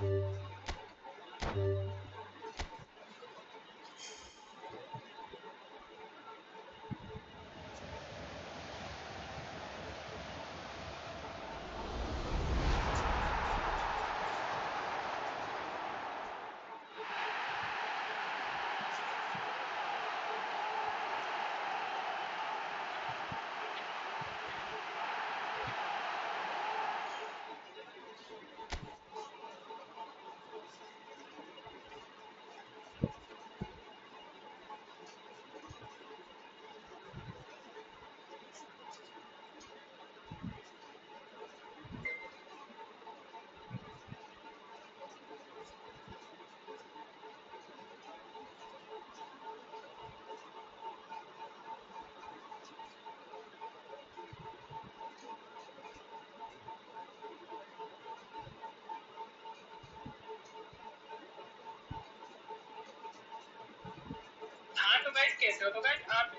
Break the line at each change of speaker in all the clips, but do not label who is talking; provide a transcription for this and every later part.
हाँ तो गाइस कैसे हो? तो गाइस आप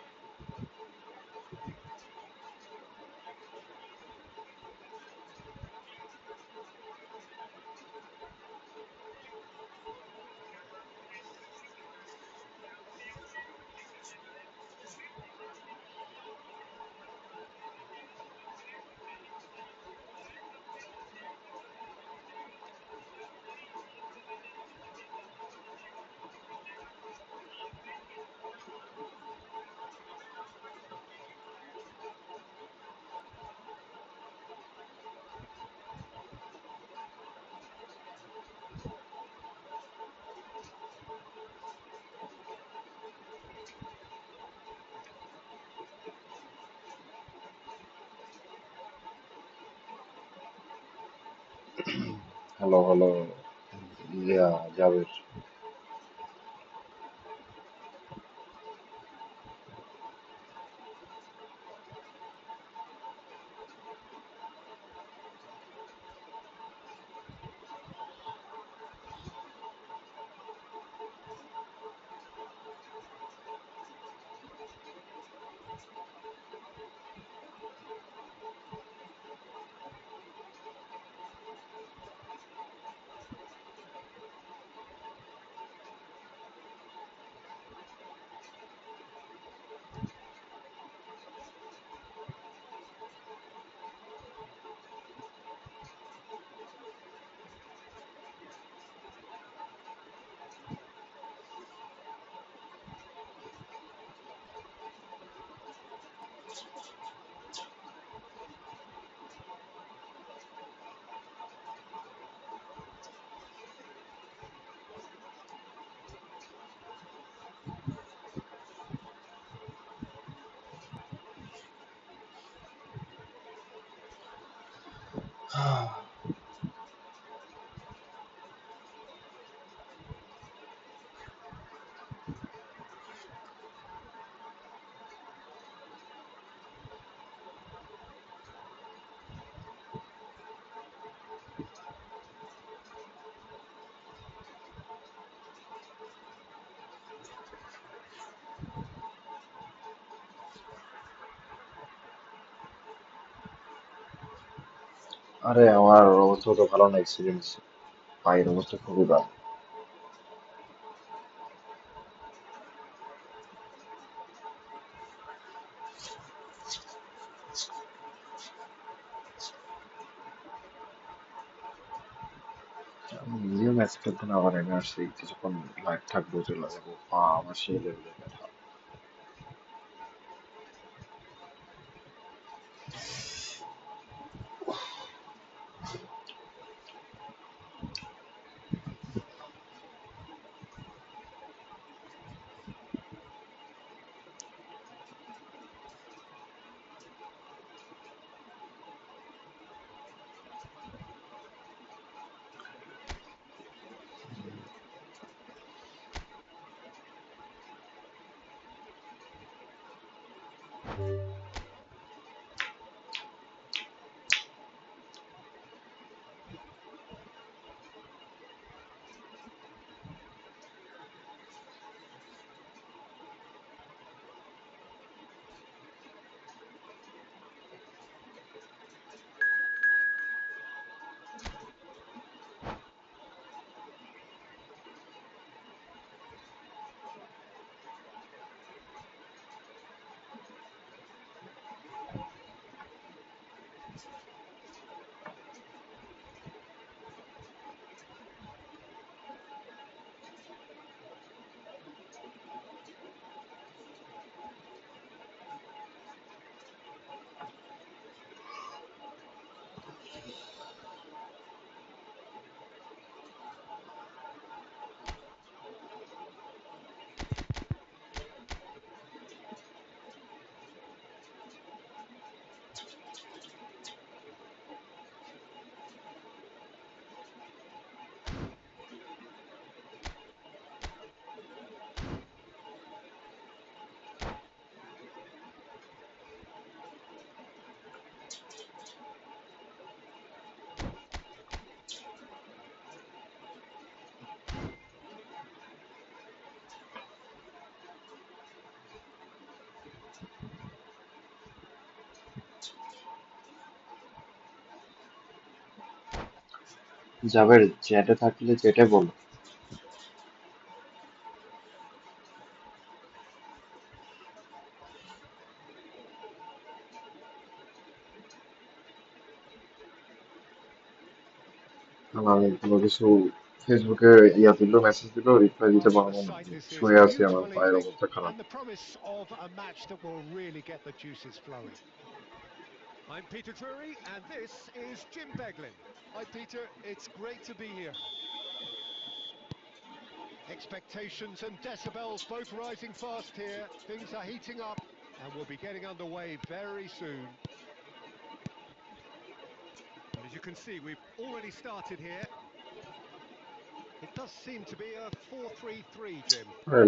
Hello, hello. Yeah, Javed. আরে আমার অবস্থা তো ভালো না, এক্সপিরিয়েন্স পায়ের অবস্থা খুবই ভালো। আমি নিজেও ম্যাচ খেলতে না পারি, আমি আসছি কিছুক্ষণ লাইভ থাকবো, চলে যাবো, পা আমার সেই লেভেলে ব্যথা। যাবে চ্যাটে থাকলে চ্যাটে বলো। কারণ আমি কোনো কিছু ফেসবুকে দিল মেসেজ দিল রিপ্লাই দিতে
Well, the
পারবো না।
sight this is,
শুয়ে আছি, আমার
beautiful
পায়ের
evening,
অবস্থা খারাপ।
and the promise of a match that will really get the juices flowing. I'm Peter Drury, and this is Jim Beglin. Hi, Peter. It's great to be here. Expectations and decibels both rising fast here. Things are heating up, and we'll be getting underway very soon. And as you can see, we've already started here. It does seem to be a 4-3-3, Jim.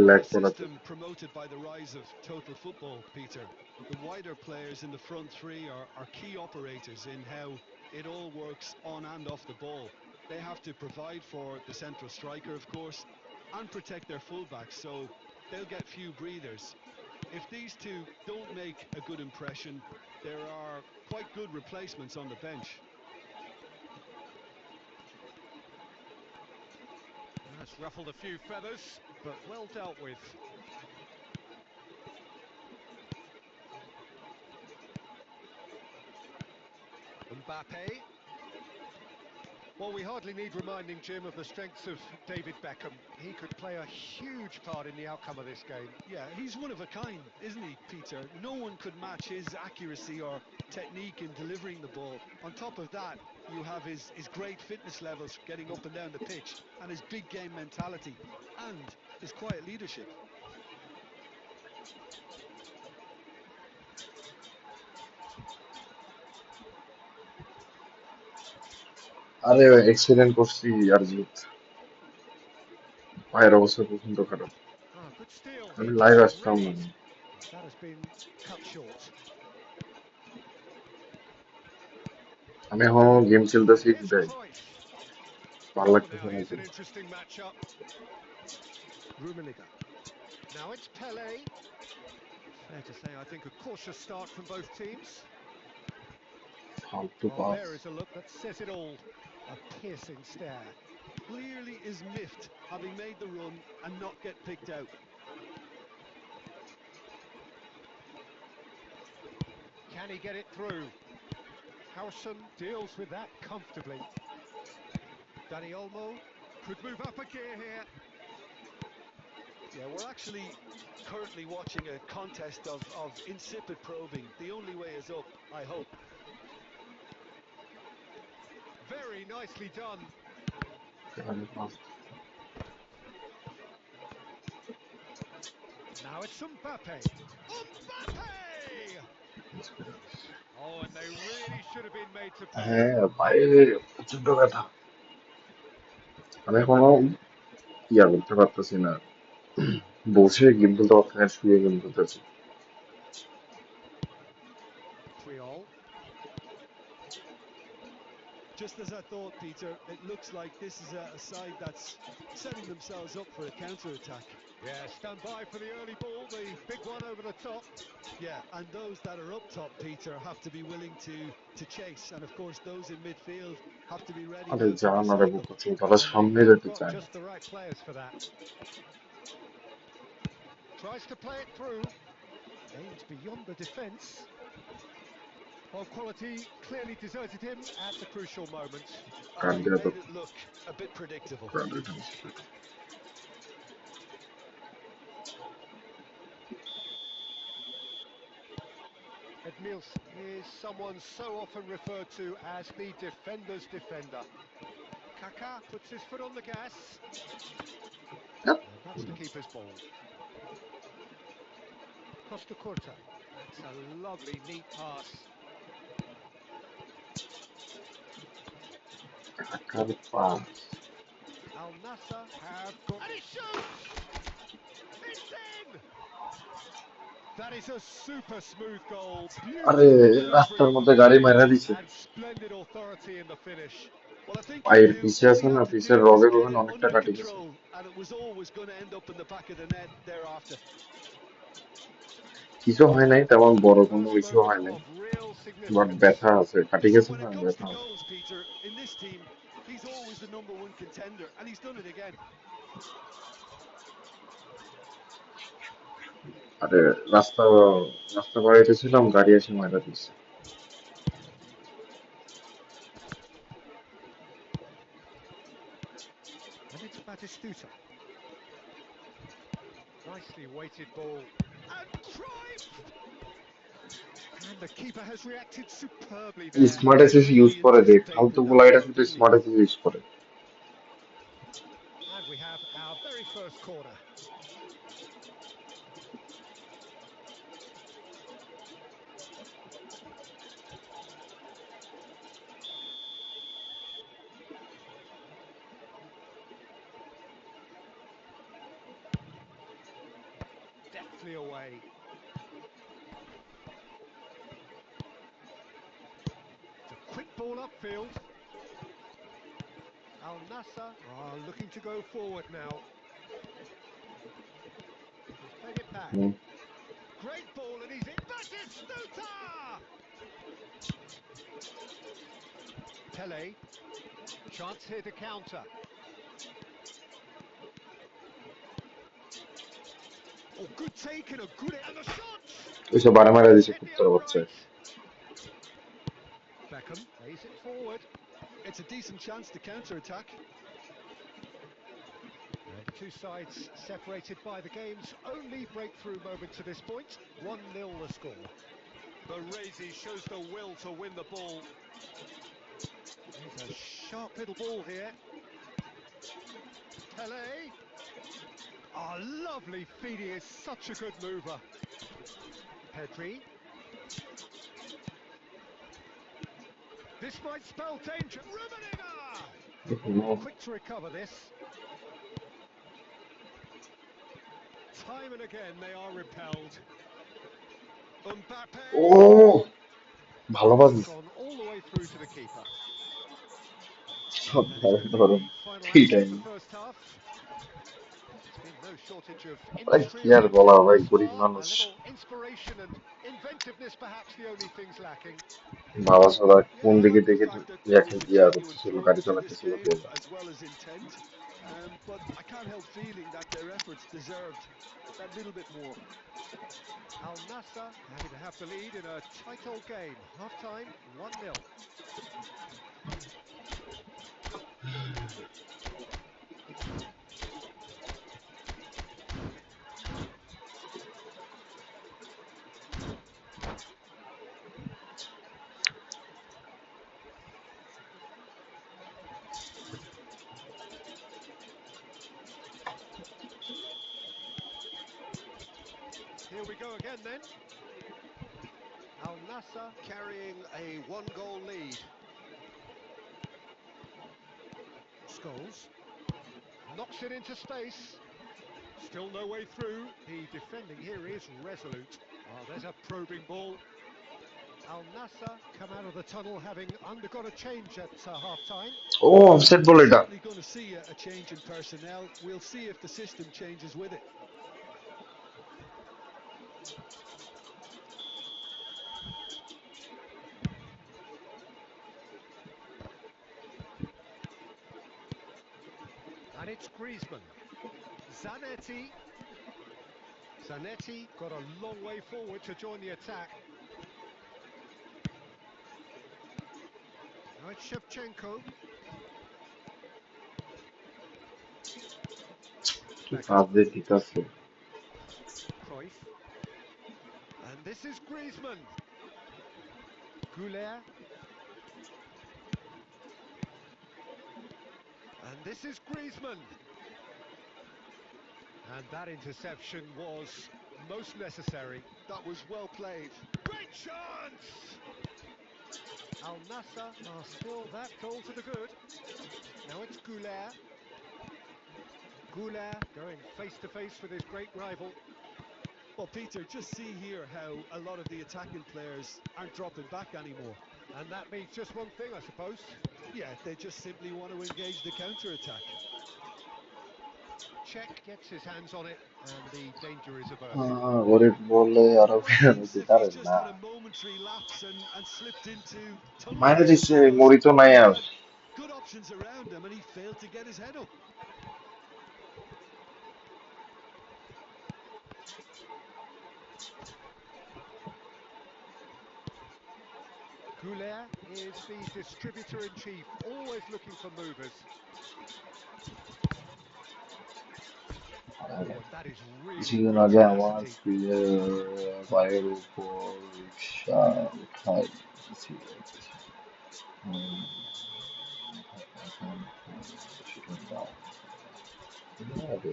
Lag
A
করাতে
system promoted by the rise of total football, Peter. The wider players in the front three are key operators in how it all works on and off the ball. They have to provide for the central striker, of course, and protect their fullbacks, so they'll get few breathers. If these two don't make a good impression, there are quite good replacements on the bench.
That's ruffled a few feathers, but well dealt with. Mbappe. Well, we hardly need reminding, Jim, of the strengths of David Beckham. He could play a huge part in the outcome of this game.
Yeah, he's one of a kind, isn't he, Peter? No one could match his accuracy or technique in delivering the ball. On top of that, you have his great fitness levels getting up and down the pitch, and his big game mentality, and his quiet leadership.
আরে accident করছি আর জিত, পায়ের অবস্থা প্রচন্ড খারাপ।
Ah, good steal.
আমি
He
live
just
আসতাম
read
না।
it. That has been cut short.
আমি এখনো গেম খেলতেছি
Here's
বিদায়,
Cruyff.
ভালো
Oh,
লাগতেছে
now
না
here's
তো।
an interesting matchup. Rummenigge. Now it's Pele. Fair to say, I think a cautious start from both teams.
ফালতু
Oh,
pass.
there is a look that says it all. A piercing stare.
Clearly is miffed, having made the run and not get picked out.
Can he get it through? Howson deals with that comfortably. Dani Olmo could move up a gear here.
Yeah, we're actually currently watching a contest of insipid probing. The only way is up, I hope.
Very nicely done. Now it's Mbappe. Mbappe! Oh, and they really should have been made to pay.
হ্যাঁ পায়ে প্রচন্ড ব্যথা, আমি এখনো করতে পারতেছি না, বসে গেম খেলতে পারছি না, শুয়ে গেম খেলতেছি।
Triol.
Just as I thought, Peter, it looks like this is a side that's setting themselves up for a counter-attack.
Yeah, stand by for the early ball, the big one over the top.
Yeah, and those that are up top, Peter, have to be willing to chase. And of course, those in midfield have to be ready
আরে
now to
জান, আরে
recycle.
বুঝছি তারা
And they
সামনে
have
যেতে
got
চায় না।
just the right players for that. Tries to play it through. Aims beyond the defence. Well, quality clearly deserted him at the crucial moment.
Oh,
card
he
দিয়ে তো
made it look a bit predictable.
Card দিয়ে
Edmilson is someone so often referred to as the defender's defender. Kaká puts his foot on the gas. And that's the keeper's ball. Costa Curta. That's a lovely, neat pass.
টাকার pass.
Al Nassr have got... And he shoots! It's in! That is a super smooth goal.
আরে
Beautiful delivery
রাস্তার
of the
মধ্যে গাড়ি
ball
মারা দিছে।
and splendid authority in the finish.
Well, I think he
পায়ের
knew
পিছে
all
আছে
he
না,
had to
পিছের
do was
রগে
get
rogan
it
অনেকটা
under
কাটি গেছে।
control, and it was always going to end up in the back of the net thereafter.
কিছু হয় নাই, তেমন বড়
The
কোনো
first
ইস্যু
moment
হয় নাই,
of real
বাট
significance.
ব্যথা আছে, কাটি
So
গেছে
when
না,
it comes
ব্যথা
to
আছে।
goals, Peter, in this team, He's always the #1 contender, and he's done it again.
আরে রাস্তা রাস্তা বাড়াইতেছিলাম, গাড়ি এসে মারা দিচ্ছে।
And it's Batistuta. Nicely weighted ball. And Cruyff! And the keeper has reacted superbly there.
Smart access use
Really
করে দেয়,
anticipated
ফালতু
that
গুলা এটা
blow,
শুধু
didn't he?
Smart access use করে।
And we have our very first corner. Deftly away. It's a quick ball upfield. Al Nassr are looking to go forward now. He's played it back. Great ball, and he's in. Batistuta! Pele. Chance here to counter. Oh, good take and a good... And the shot!
এসব বারে মারা দিছে
Hit the
কুত্তার বাচ্চা।
upright. Beckham plays it forward.
It's a decent chance to counter-attack.
And the two sides separated by the game's only breakthrough moment to this point. 1-0 the score. Baresi shows the will to win the ball. There's a sharp little ball here. Pele. Oh, lovely feed. He is such a good mover. Pedri. This might spell danger. Rummenigge! Quick to recover this. Time and again they are repelled. Mbappe.
ও ভালো বাজ
Gone all the way through to the keeper.
সব
That's
ভালো
going to be
ধরুন
the final
ঠিক
action of
আছে।
the first half. There's been no shortage of
ভাই
industry
কি
on
R
the
বলা,
pitch
ভাই
thus
গরিব
far. A
মানুষ।
little inspiration and inventiveness perhaps the only things lacking.
বাবা সাদা কোন
Yeah, I
দিকে
like the
দেখে
fact that there
ইয়াকে
was a
ইয়া
genuine
করতেছিল,
throat
গাড়ি
to this
চালাতেছিল
game
K
as well as intent. But I can't help feeling that their efforts deserved that little bit more.
Al Nassr happy to have the lead in a tight old game. Half time 1-0. Here we go again then. Al Nassr carrying a one-goal lead. Scholes knocks it into space. Still no way through. The defending here is resolute. Oh, there's a probing ball. Al Nassr come out of the tunnel having undergone a change at half-time.
ও offside ball এটা।
Certainly going to see a change in personnel. We'll see if the system changes with it.
And it's Griezmann. Zanetti. Zanetti got a long way forward to join the attack. Now it's Shevchenko.
কি pass দিয়ে দিতেছে।
Cruyff. And this is Griezmann. Goulet. And this is Griezmann. And that interception was most necessary.
That was well played.
Great chance! Al Nassr are still that goal to the good. Now it's Goulet. Goulet going face to face with his great rival.
Well, Peter, just see here how a lot of the attacking players aren't dropping back anymore.
And that means just one thing, I suppose.
Yeah, they just simply want to engage the counter-attack.
Czech gets his hands on it, and the danger is averted.
গরিব বলে আরো
Well, it looks as if
পারে
he's just
না।
had a momentary lapse and slipped into tunnel
মাইনে
vision
দিচ্ছে
almost.
মরি তো নাই আর।
good options around him, and he failed to get his head up.
Goulet is the distributor-in-chief, always looking for movers. Oh, and that is really
কিছুদিন
great
আগে আমার
tenacity.
ফ্রিজের পায়ের উপর রিক্সা খাই ছিল। এখন সেটার দাম হবে।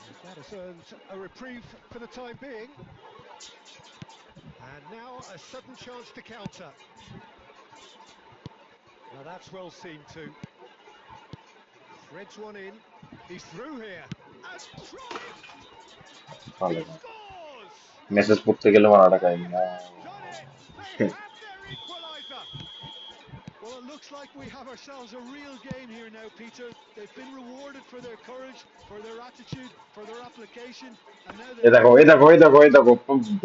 And that has earned a reprieve for the time being. And now a sudden chance to counter. Now that's well seen too. Threads one in. He's through here. And Cruyff! He scores!
Message পড়তে গেলে আমার টাকা
They've done it! They have their equaliser!
Well, it looks like we have ourselves a real game here now, Peter. They've been rewarded for their courage, for their attitude, for their application, and now
A
they're
দেখো এ দেখো এ দেখো এ দেখো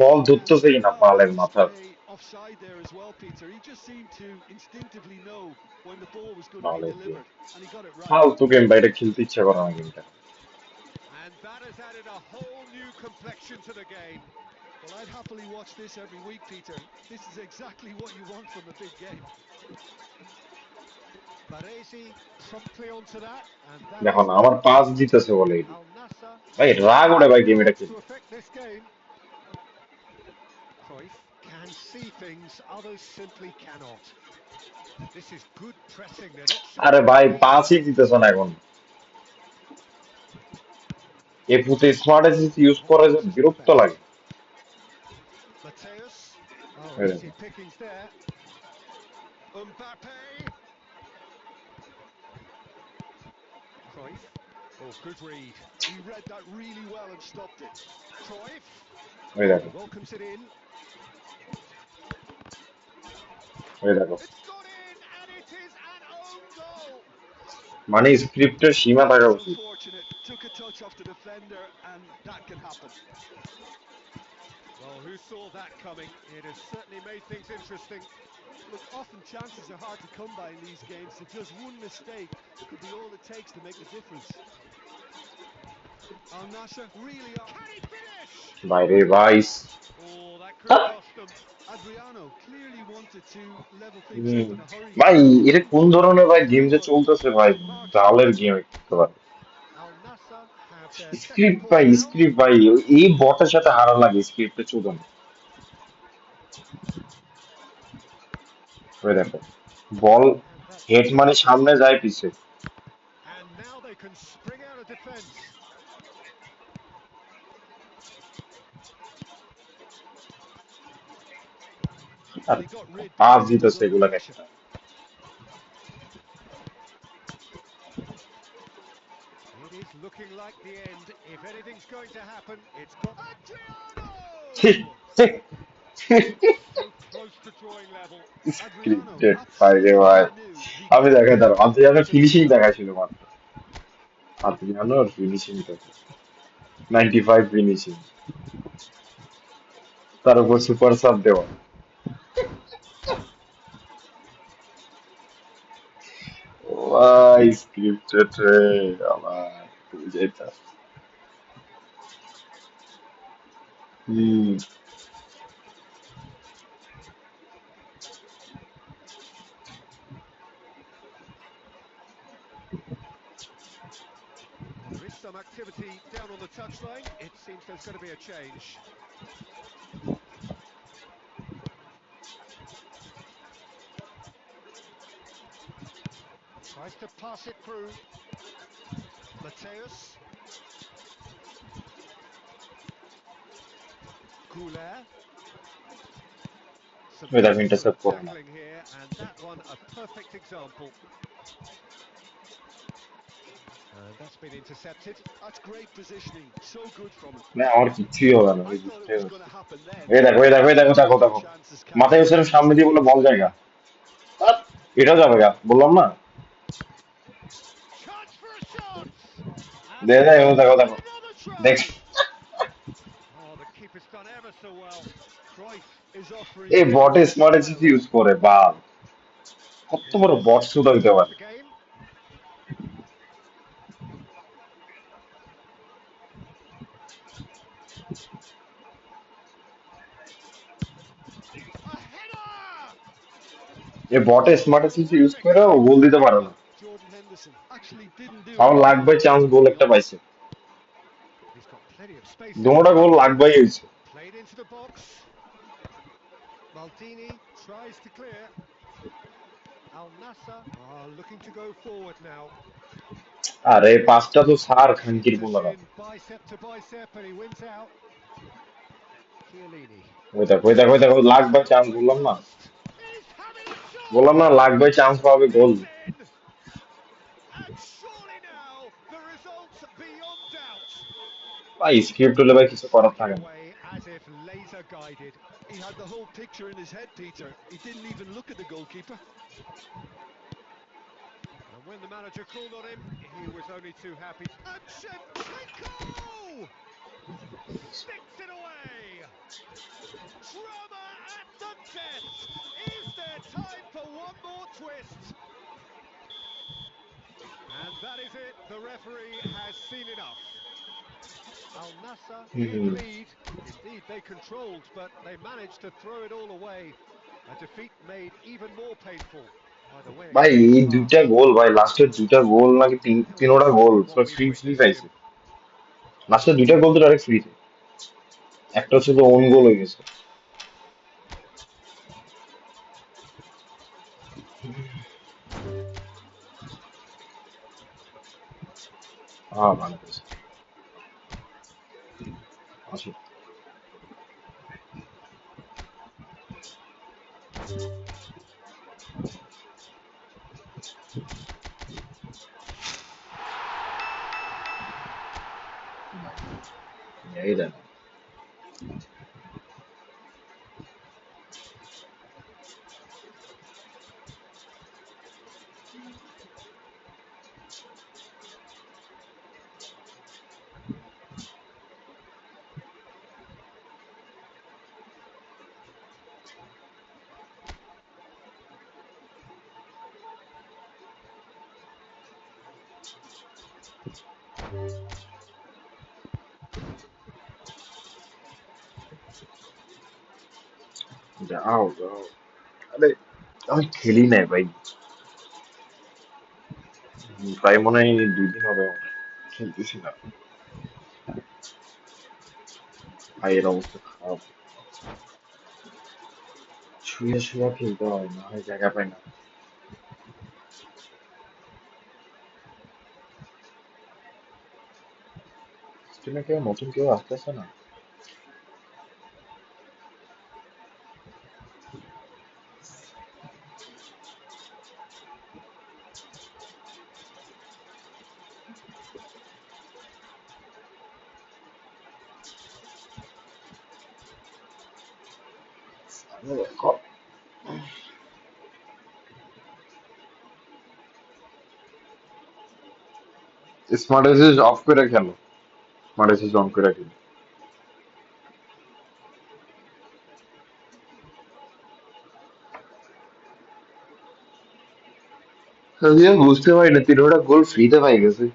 বল ধরতেছে কিনা
well,
পালের
that's
মাথার
a offside there as well, Peter. He just seemed to instinctively know when the ball was going to be
পালের দিয়ে
delivered, and he got it right.
ফালতু গেম ভাই, এটা খেলতে ইচ্ছা করে না গেমটা।
And that has added a whole new complexion to the game.
Well, I'd happily watch this every week, Peter. This is exactly what you want from a big game.
Baresi promptly onto that, and that
দেখো
is
না আমার pass জিতেছে বলে এটি
Al Nassr
ভাই
have
রাগ
found
ওরে ভাই
a
গেম এটা
path to
খেলতে।
affect this game. Cruyff can see things others simply cannot. This is good pressing. They're not
আরে
showing
ভাই
any ease.
পাসই জিতেছ না এখন। এফুতে স্মার্ট অ্যাসিস্ট ইউজ
Not
করে যে
passes the
বিরক্ত
best.
লাগে।
Mateus. Oh,
এই
easy
দেখো
pickings there. Mbappe. Cruyff. Oh, good read.
He read that really well and stopped it.
Cruyff.
এই দেখো
Welcomes it in.
এই দেখো
It's gone in, and it is an own goal.
মানে স্ক্রিপ্টের সীমা থাকা
That's
উচিত।
unfortunate. Took a touch off the defender, and that can happen.
Well, who saw that coming? It has certainly made things interesting.
Look, often chances are hard to come by in these games, so just one mistake could be all it takes to make the difference. Al Nassr really are.
Can he finish?
বাইরে vice
Oh, that could cost them.
Adriano clearly wanted to level things up in a hurry
ভাই
here.
এটা কোন ধরনের ভাই game যে চলতেছে ভাই,
Marking.
জালের গেম একেবারে।
Al Nassr have their second
script ভাই
point now.
স্ক্রিপ্ট ভাই এই বটের সাথে হারা লাগে স্ক্রিপ্টে চোদন। ওই দেখো বল
And that's
হেড মানে সামনে যায় পিছে।
and now they can spring out of defence.
আর
They got rid
pass
because he was
জিতেছে
under
এগুলা
pressure.
একটা।
It is looking like the end. If anything's going to happen, it's got Adriano! So close to drawing level.
Adriano
scripted বাইরে
absolutely
ভাই।
knew he
আমি
could
দেখাই
make
তার
that
আদ্রিয়ানোর
finish
finishing
happen.
দেখাইছিল মাত্র। আদ্রিয়ানোর ফিনিশিংটা 95 finishing, তার উপর সুপার সাব দেওয়া। ভাই স্ক্রিপ্টেড রে আমার যেটা হুম
Well, there is some activity down on the touchline. It seems there's going to be a change. Tries to pass it through. Mateus. Goulet. Some
ওই দেখো
excellent
ইন্টারসেপ্ট করো না।
tackling here, and that one a perfect example. And that's been intercepted.
That's great positioning. So good from him.
না আমার কিছুই হবে না
I
ওই
thought
বুঝতে
it was
পারছি।
going to happen then.
এই দেখো এই দেখো এই দেখো দেখো
Taking
দেখো
chances
মাথায়
can't
ওসের
hurt
সামনে
these
দিয়ে বলে
days.
বল জায়গা এটাও যাবে গা বললাম না।
Chance for a shot! And
দেখো দেখো দেখো দেখো
another try!
দেখ
Oh, the keeper's done ever so well.
Cruyff is offering
এই
a bit
বটে
more
smart
style
SSC use
there.
করে বাল কত
Here's
বড় বট
Coop
সুদা
to
দিতে
start
পারে
the game. A header!
এই বটে স্মার্ট এসএসসি ইউজ
Terrific
করে ও
save
গোল
from the
দিতে পারে না
keeper.
Jordan Henderson actually didn't do
আমার লাখ
anything
বাই
wrong,
chance
to
goal
be
একটা
honest.
পাইছে
He's got plenty of space in
দুটোটা গোল
behind.
লাখ বাই হয়েছে
Played into the box. Maldini tries to clear. Al Nassr are looking to go forward now.
আর এই পাঁচটা তো সার খানকির
Keeps us
পোলারা
in bicep to bicep, and he wins out. Chiellini.
ওই দেখো লাখ বাই চান্স
Going
বললাম না
past. He's having a
বললাম
shot!
না লাখ বাই চান্স পাবে গোল
It's in! And surely now, the result's beyond doubt.
ভাই স্ক্রিপ্ট হলে ভাই কিছু করার
Striking
থাকে না
away as if laser guided.
He had the whole picture in his head, Peter. He didn't even look at the goalkeeper.
And when the manager called on him, he was only too happy. And Shevchenko sticks it away. Drama at the death. Is there time for one more twist? And that is it. The referee has seen enough. Al Nassr in lead. Indeed, they controlled, but they managed to throw it all away. A defeat made even more painful by the way it
ভাই
came to
এই
pass.
দুইটা গোল ভাই লাস্টের দুইটা গোল নাকি
Well,
তিনোটা
let's
goal
see what we've
free free
witnessed,
পাইছে
Jim.
লাস্টের দুইটা গোল তো ডাইরেক্ট ফ্রিতে একটা হচ্ছে তো ওন গোল হয়ে গেছে হ্যাঁ ভালো করেছে আসো এই দেখ যাও যাও আরে আমি খেলি নাই ভাই প্রায় মনে হয় 2 দিন হবে আমার খেলতেছি না ভাইয়ের অবস্থা খারাপ শুয়ে শুয়ে খেলতে হয় না হয় জায়গা পাই না স্টিমে কেউ নতুন কেউ আসতেছে না স্মার্ট এসএস অফ করে খেলো স্মার্ট এসএস অন করে খেলো আমি আর বুঝতে পারি না তিনোটা গোল ফ্রিতে পাই গেছে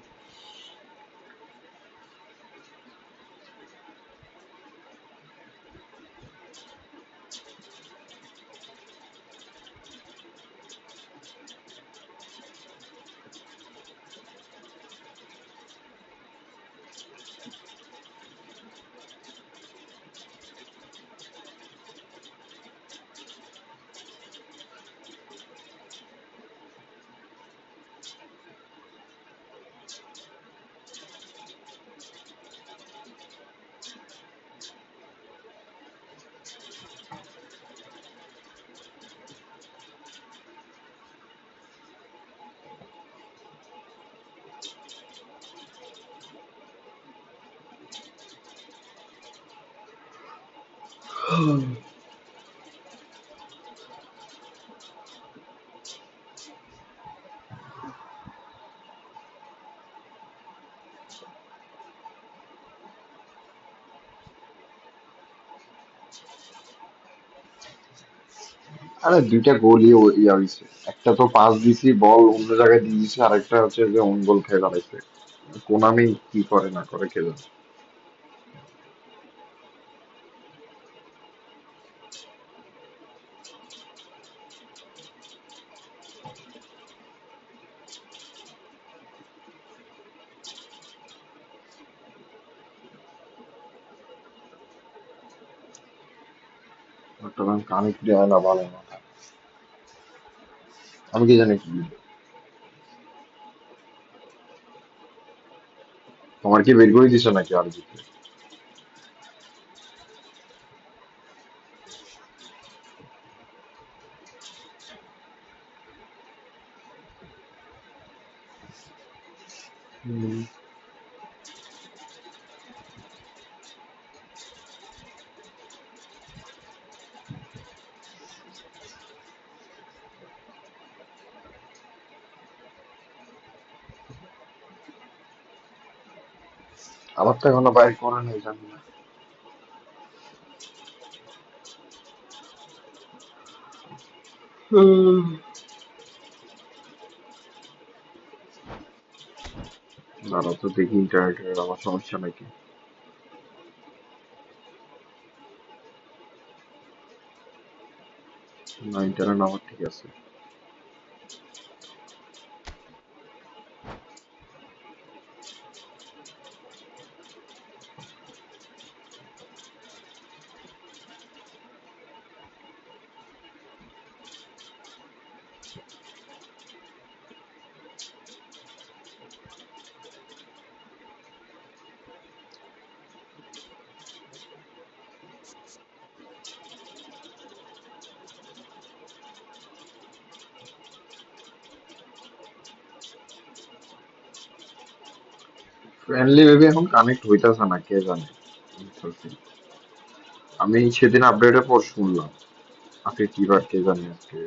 আরে দুইটা গোলই ইয়া হইছে, একটা তো পাস দিছি বল অন্য জায়গায় দিয়ে দিছে, আরেকটা হচ্ছে যে অন গোল খেয়ে দাঁড়াইছে। কোনামি কি করে না করে কে জানে। চট্টগ্রাম কানেক্ট দেয় না ভালো না, আমি কি জানি কি। তোমার কি বের করে দিছে নাকি আর জিতে? আমার তো এখনো বাইর করে নাই, জানি না। দাঁড়া তো দেখি ইন্টারনেটের আমার সমস্যা নাকি। না, ইন্টারনেট আমার ঠিক আছে। ফ্রেন্ডলি ভেবে এখন কানেক্ট হইতাছে না, কে জানে। বুঝতেছি। আমি সেদিন আপডেটের পর শুনলাম আজকে কি বার কে জানে আজকে।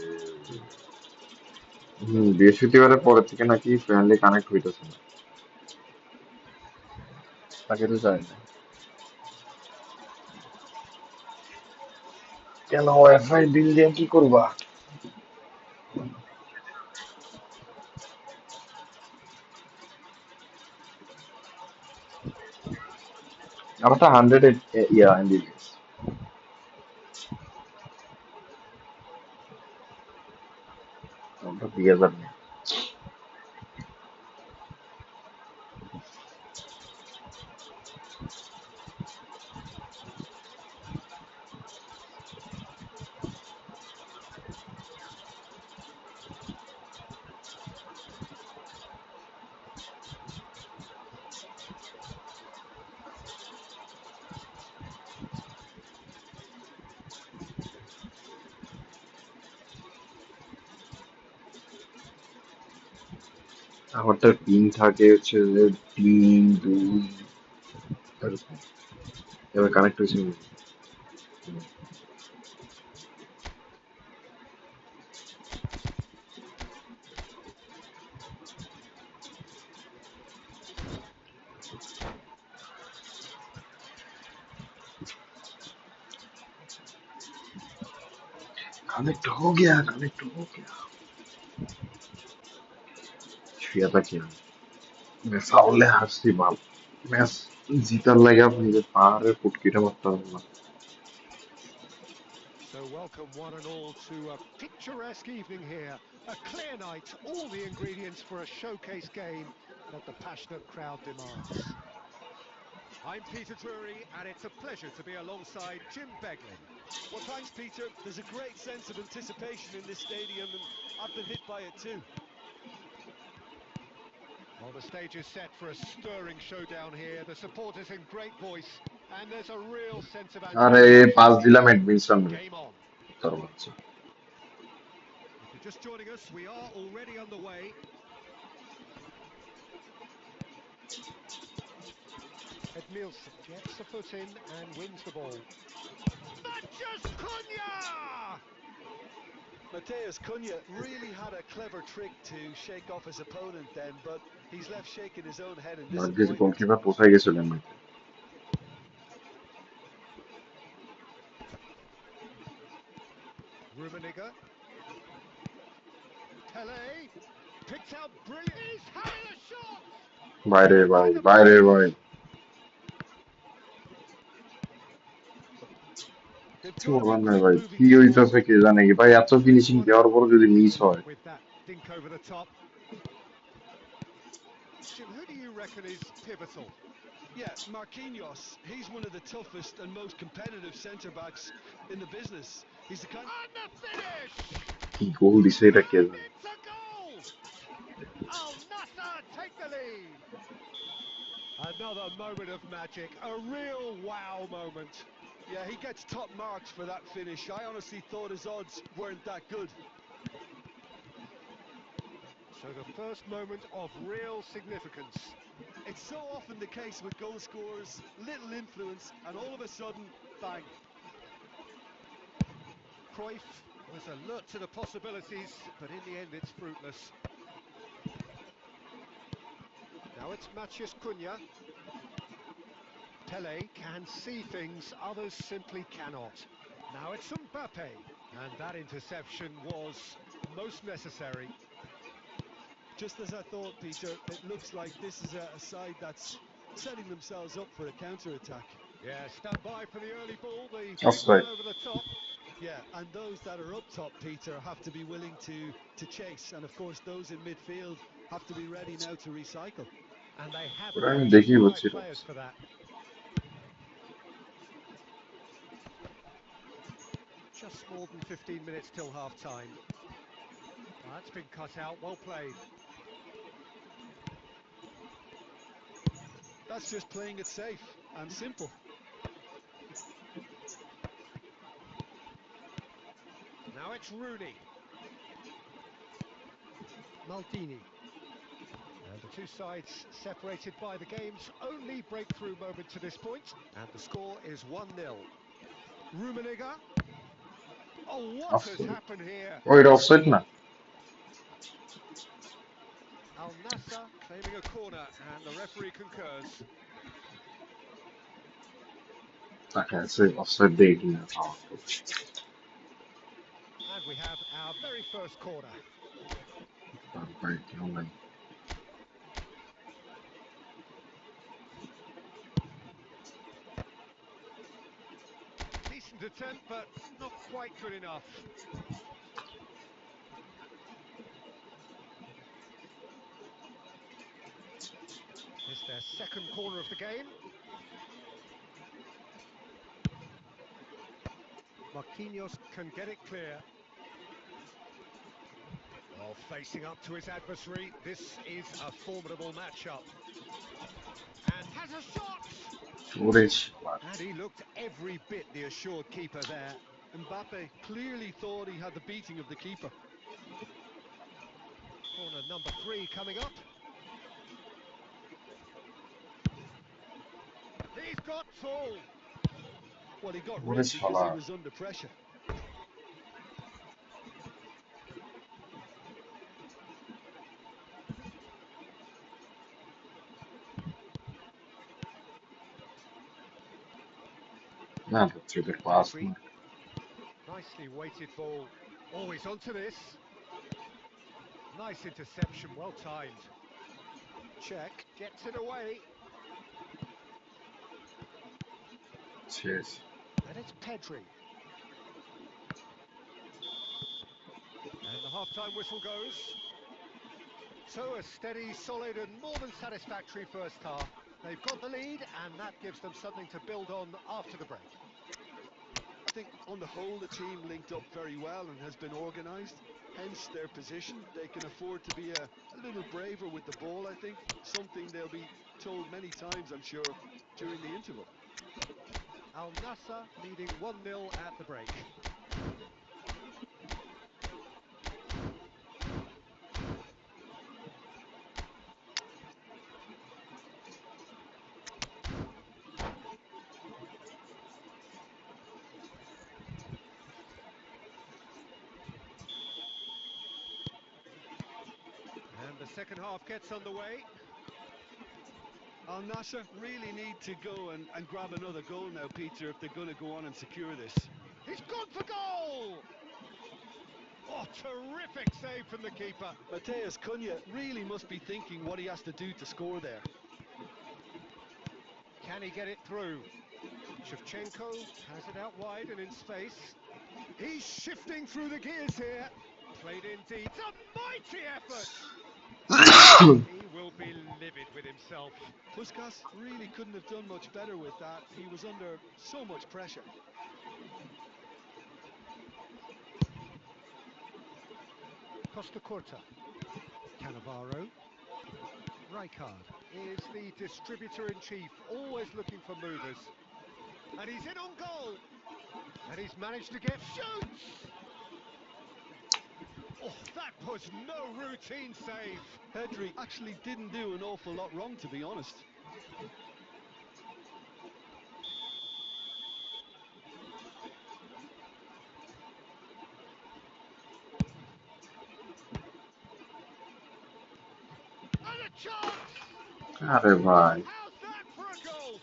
বৃহস্পতিবারের পরে থেকে নাকি ফ্রেন্ডলি কানেক্ট হইতেছে না। তাকে তো যায় না কেন, ওয়াইফাই বিল দিয়ে কি করবা? আমারটা 100 ইয়া এমবিপিএস। আমারটা 2000 নেই। আমারটা পিন থাকে হচ্ছে যে 3 2 এরকম। এবার কানেক্ট হয়েছে নাকি? कनेक्ट हो गया, कनेक्ट हो गया। শুয়ে থাকি আমি। ফাউলে হারছি বাল। ম্যাচ জিতার লাগে আপনি যে পাহাড়ের পুটকিটা মারতে পারবেন না।
So welcome one and all to a picturesque evening here. A clear night, all the ingredients for a showcase game that the passionate crowd demands. I'm Peter Drury, and it's a pleasure to be alongside Jim Beglin.
Well, thanks, Peter. There's a great sense of anticipation in this stadium, and I've been hit by it too.
Well, the stage is set for a stirring showdown here. The supporters in great voice, and there's a real sense of
আরে
anticipation
pass
here.
দিলাম এডমিনসন রে।
Game on.
তোর বাচ্চা।
If you're just joining us, we are already underway. Edmilson gets the foot in and wins the ball. Matches Cunha!
Mateus Cunha really had a clever trick to shake off his opponent then, but he's left shaking his own head in
ভাগ্যিস
disappointment.
Goalkeeper কোথায় গেছিলেন নাকি?
Rummenigge. Pele. Picked out brilliant. He's having a shot!
বাইরে ভাই, বাইরে ভাই।
They've
কিছু
got to be
বলার নাই
quick
ভাই,
moving
কি
this ball.
হইতাছে কে জানে কি ভাই, এত
They've
ফিনিশিং
won it
দেওয়ার পর যদি মিস হয়।
with that dink over the top. Jim, who do you reckon is pivotal?
Yeah, Marquinhos. He's one of the toughest and most competitive centre-backs in the business. He's the kind...
And the finish!
কি গোল দিছে এটা কে
And
জানে।
it's a goal! Al Nassr take the lead. Another moment of magic, a real wow moment.
Yeah, he gets top marks for that finish. I honestly thought his odds weren't that good.
So the first moment of real significance.
It's so often the case with goal scorers, little influence, and all of a sudden, bang.
Cruyff was alert to the possibilities, but in the end it's fruitless. Now it's Matheus Cunha. Pele can see things others simply cannot. Now it's Mbappe, and that interception was most necessary.
Just as I thought, Peter, it looks like this is a side that's setting themselves up for a counter-attack.
Yeah, stand by for the early ball, the big
Offside.
one over the top.
Yeah, and those that are up top, Peter, have to be willing to chase. And of course, those in midfield have to be ready now to recycle.
And they have
ওটা
got
আমি
just
দেখেই
the right
বুঝছিলাম।
players for that. Just more than 15 minutes till half-time. That's been cut out, well played.
That's just playing it safe and simple.
Now it's Rooney. Maldini. And the two sides separated by the game's only breakthrough moment to this point. And the score is 1-0. Rummenigge. Oh, what has
Offside.
happened here?
ও এটা offside না?
Al Nassr claiming a corner, and the referee concurs.
তাকে আছে offside দেই কিনা।
And we have our very first corner.
ভাই কেউ নাই।
Decent attempt, but not quite good enough. It's their second corner of the game. Marquinhos can get it clear. Oh, facing up to his adversary. This is a formidable matchup. And has a shot!
ওরে শালা।
And he looked every bit the assured keeper there.
Mbappe clearly thought he had the beating of the keeper.
Corner number 3 coming up. He's got full.
Well, he got
ওরে
rid because
শালা।
he was under pressure.
না হচ্ছে ওদের pass না।
Nicely weighted ball. Always onto this. Nice interception, well timed. Check, gets it away.
শেষ।
And it's Pedri. And the half-time whistle goes. So a steady, solid and more than satisfactory first half. They've got the lead and that gives them something to build on after the break.
I think on the whole the team linked up very well and has been organised, hence their position. They can afford to be a little braver with the ball, I think, something they'll be told many times, I'm sure, during the interval.
Al Nassr leading 1-0 at the break. And the second half gets underway.
Al Nassr really need to go and grab another goal now, Peter, if they're going to go on and secure this.
He's gone for goal! Oh, terrific save from the keeper.
Mateus Cunha really must be thinking what he has to do to score there.
Can he get it through? Shevchenko has it out wide and in space. He's shifting through the gears here. Played in deep. It's a mighty effort. He will be livid with himself.
Puskas really couldn't have done much better with that. He was under so much pressure.
Costa Curta. Cannavaro. Rijkaard is the distributor-in-chief, always looking for movers. And he's in on goal. And he's managed to get shoots. Oh, that was no routine save.
Pedri actually didn't do an awful lot wrong, to be honest.
And a chance!
अरे भाई
How's that for a goal?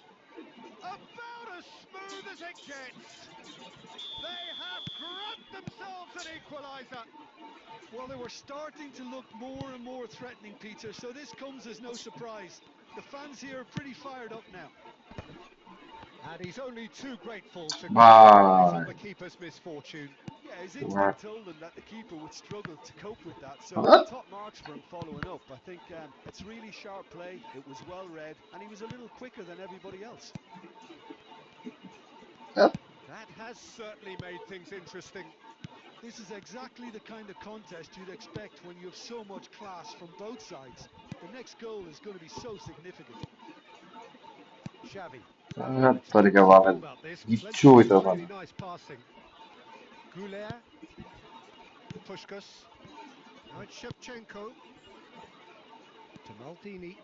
About as smooth as it gets. They have grabbed themselves an equaliser.
Well, they were starting to look more and more threatening, Peter, so this comes as no surprise. The fans here are pretty fired up now.
And he's only too grateful to capitalise on
भाई
the keeper's misfortune.
Yeah, his
What?
instinct told him that the keeper would struggle to cope with that, so
What?
top marks for him following up. I think it's really sharp play, it was well read, and he was a little quicker than everybody else.
Yep.
That has certainly made things interesting.
This is exactly the kind of contest you'd expect when you have so much class from both sides. The next goal is going to be so significant.
Xavi.
तरीका वाला
About this,
इच्छु
plenty
इतना
of really
था
nice passing. Goulet. Puskás. Now it's Shevchenko. To Maldini.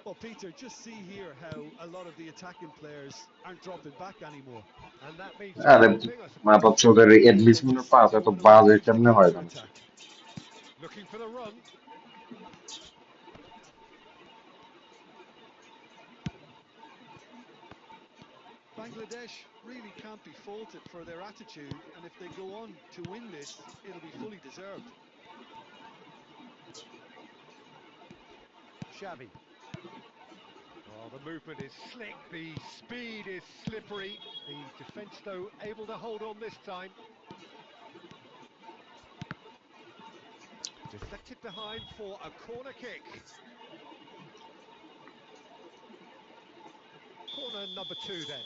Well, Peter, just see here how a lot of the attacking players aren't dropping back anymore.
And that means
अरे
one thing, I
मैं
suppose.
बच्चों के
Well,
at least
they
मैंने
just
पास
simply
है तो
want to
बाज
unleash the
करने होएगा मुझे
counter-attack.
Looking for the run.
Bangladesh really can't be faulted for their attitude, and if they go on to win this, it'll be fully deserved.
Xavi. Oh, the movement is slick, the speed is slippery. The defence, though, able to hold on this time. Deflected behind for a corner kick. Corner number 2 then.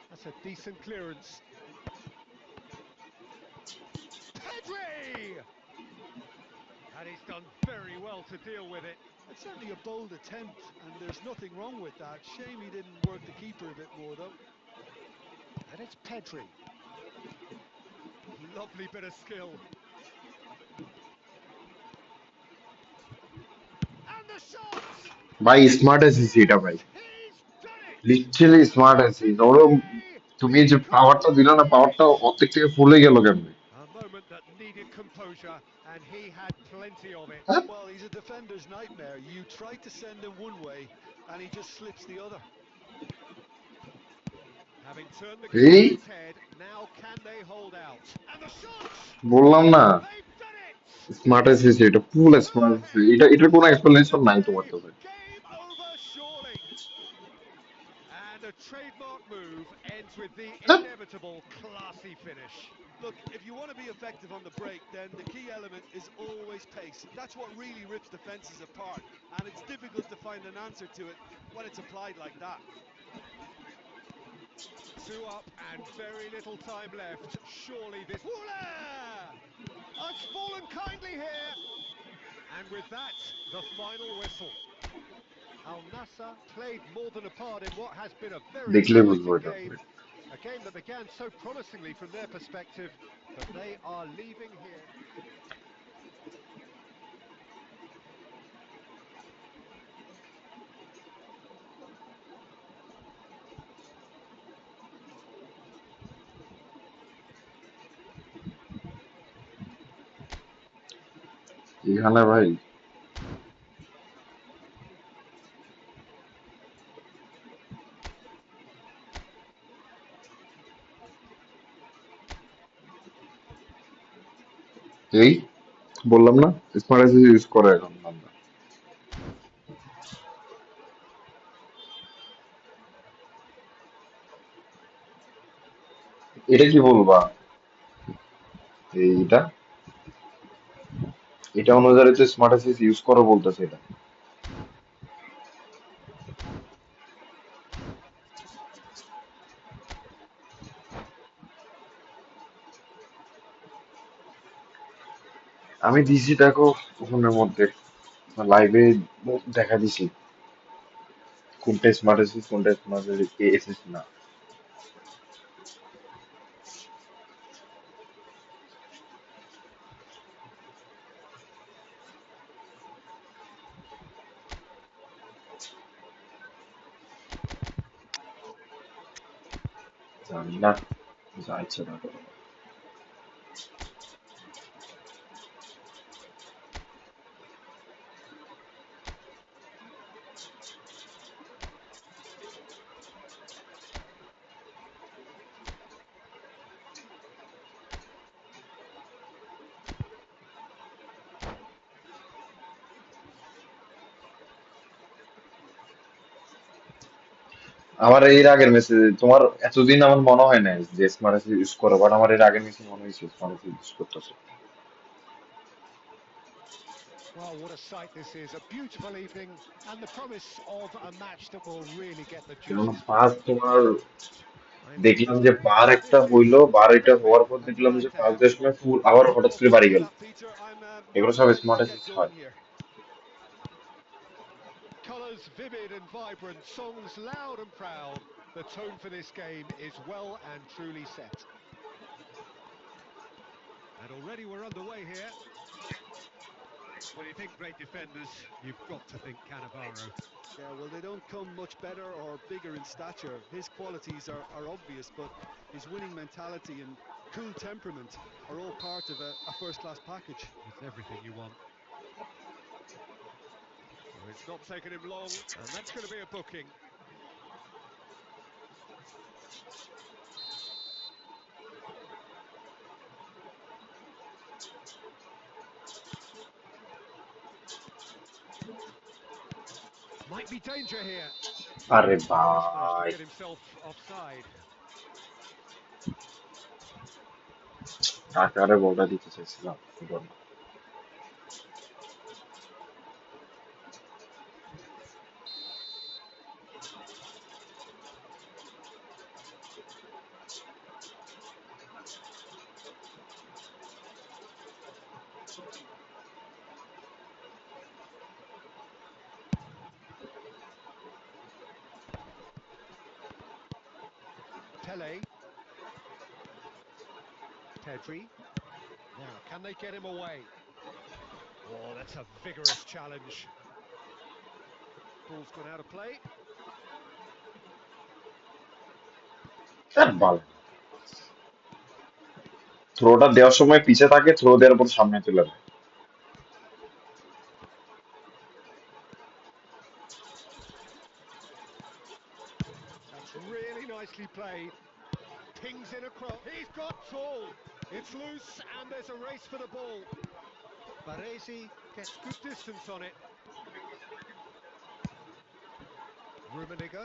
That's a decent clearance. Pedri! And he's done very well to deal with it.
It's certainly a bold attempt, and there's nothing wrong with that. Shame he didn't work the keeper a bit more, though.
And it's Pedri. Lovely bit of skill. And the shot!
भाई smart है सीटा भाई
He's done it!
Literally smart আছে ওরা তুমি যে পাওয়ারটা দিলা না পাওয়ারটা অর্ধেক থেকে ফুলে গেল কেমনে
A moment that needed composure, and he had plenty of it.
Well, he's a defender's nightmare. You try to send him one way, and he just slips the other.
Having turned the game on its head, now can they hold out? And the shot!
বললাম না
They've done it!
Smart আছে এটা ফুল smart আছে এটার কোনো explanation নাই তোমার কাছে
Game over, surely. And a trademark move ends with the inevitable classy finish.
Look, if you want to be effective on the break, then the key element is always pace. That's what really rips defences apart, and it's difficult to find an answer to it when it's applied like that.
2 up and very little time left. Surely this... Woola! Has fallen kindly here. And with that, the final whistle. Al Nassr played more than a part in what has been a very
দেখলে বুঝবো
exciting
এটা
game. A game that began so promisingly from their perspective, but they are leaving here.
এখানে ভাই এই বললাম না smart SS use করে এখন আমরা। এটা কি বলবা? এইটা এটা অনুযায়ী তো স্মার্ট এসএস ইউজ করো বলতেছে এটা। আমি দিছি দেখো ফোনের মধ্যে লাইভে দেখা দিছি কোনটা স্মার্ট এসএস কোনটা স্মার্ট এসএস না। জানি না যা ইচ্ছে না করো। আমার এর আগের মেসেজ তোমার এতদিন আমার মনে হয় না যে স্মার্ট এসএস ইউজ করো, বাট আমার এর আগের মেসেজ মনে হয়েছে স্মার্ট এসএস ইউজ করতেছে।
Well, what a sight this is. A beautiful evening and the promise of a match that will really get the
কেননা
juices
পাস
flowing.
তোমার
I'm
দেখলাম যে
convinced
বার
that
একটা
this is
হইলো, বার এটা হওয়ার
perfect.
পর
I'm
দেখলাম
glad
যে
to
পাঁচ
have
দশ
you on
minute full
board,
আবার
Peter.
হঠাৎ
All
করে
thanks
বাড়ি
for
গেল।
that, Peter. I'm
এগুলো
more
সব
than ready
smart
to get
SS
going
হয়।
here.
Colours vivid and vibrant, songs loud and proud. The tone for this game is well and truly set.
And already we're underway here. When you think great defenders, you've got to think Cannavaro.
Yeah, well, they don't come much better or bigger in stature. His qualities are obvious, but his winning mentality and cool temperament are all part of a first-class package.
It's everything you want.
Well, it's not taken him long, and that's going to be a booking. Might be danger here.
আরে
Just managed to
ভাই,
get himself offside.
টাকারে বলটা দিতে চাইছিলাম হলো না।
Pele. Pedri. Now, can they get him away? Oh, that's a vigorous challenge. Ball's gone out of play.
আর বল থ্রোটা দেওয়ার সময় পিছে থাকে, থ্রো দেওয়ার পর সামনে চলে যায়।
That's really nicely played. Pings in across. He's got tall. It's loose, and there's a race for the ball. Baresi gets good distance on it. Rummenigge.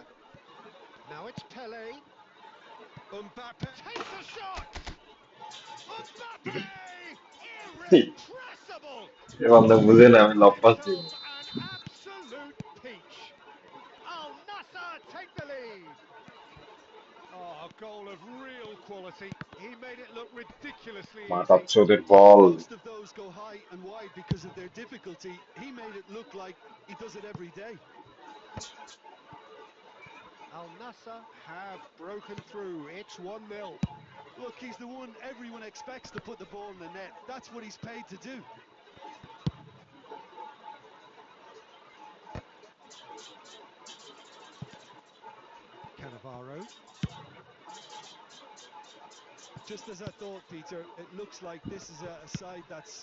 Now it's Pele. Mbappe takes a shot. Mbappe! Irrepressible!
এ বান্দা বুঝে না আমি লব pass দিব।
Become an absolute peach. Al Nassr take the lead. Oh, a goal of real quality. He made it look ridiculously easy.
মাতাচ্ছোদের ball.
Most of those go high and wide because of their difficulty. He made it look like he does it every day.
Al Nassr have broken through. It's 1-0.
Look, he's the one everyone expects to put the ball in the net. That's what he's paid to do.
Cannavaro.
Just as I thought, Peter, it looks like this is a side that's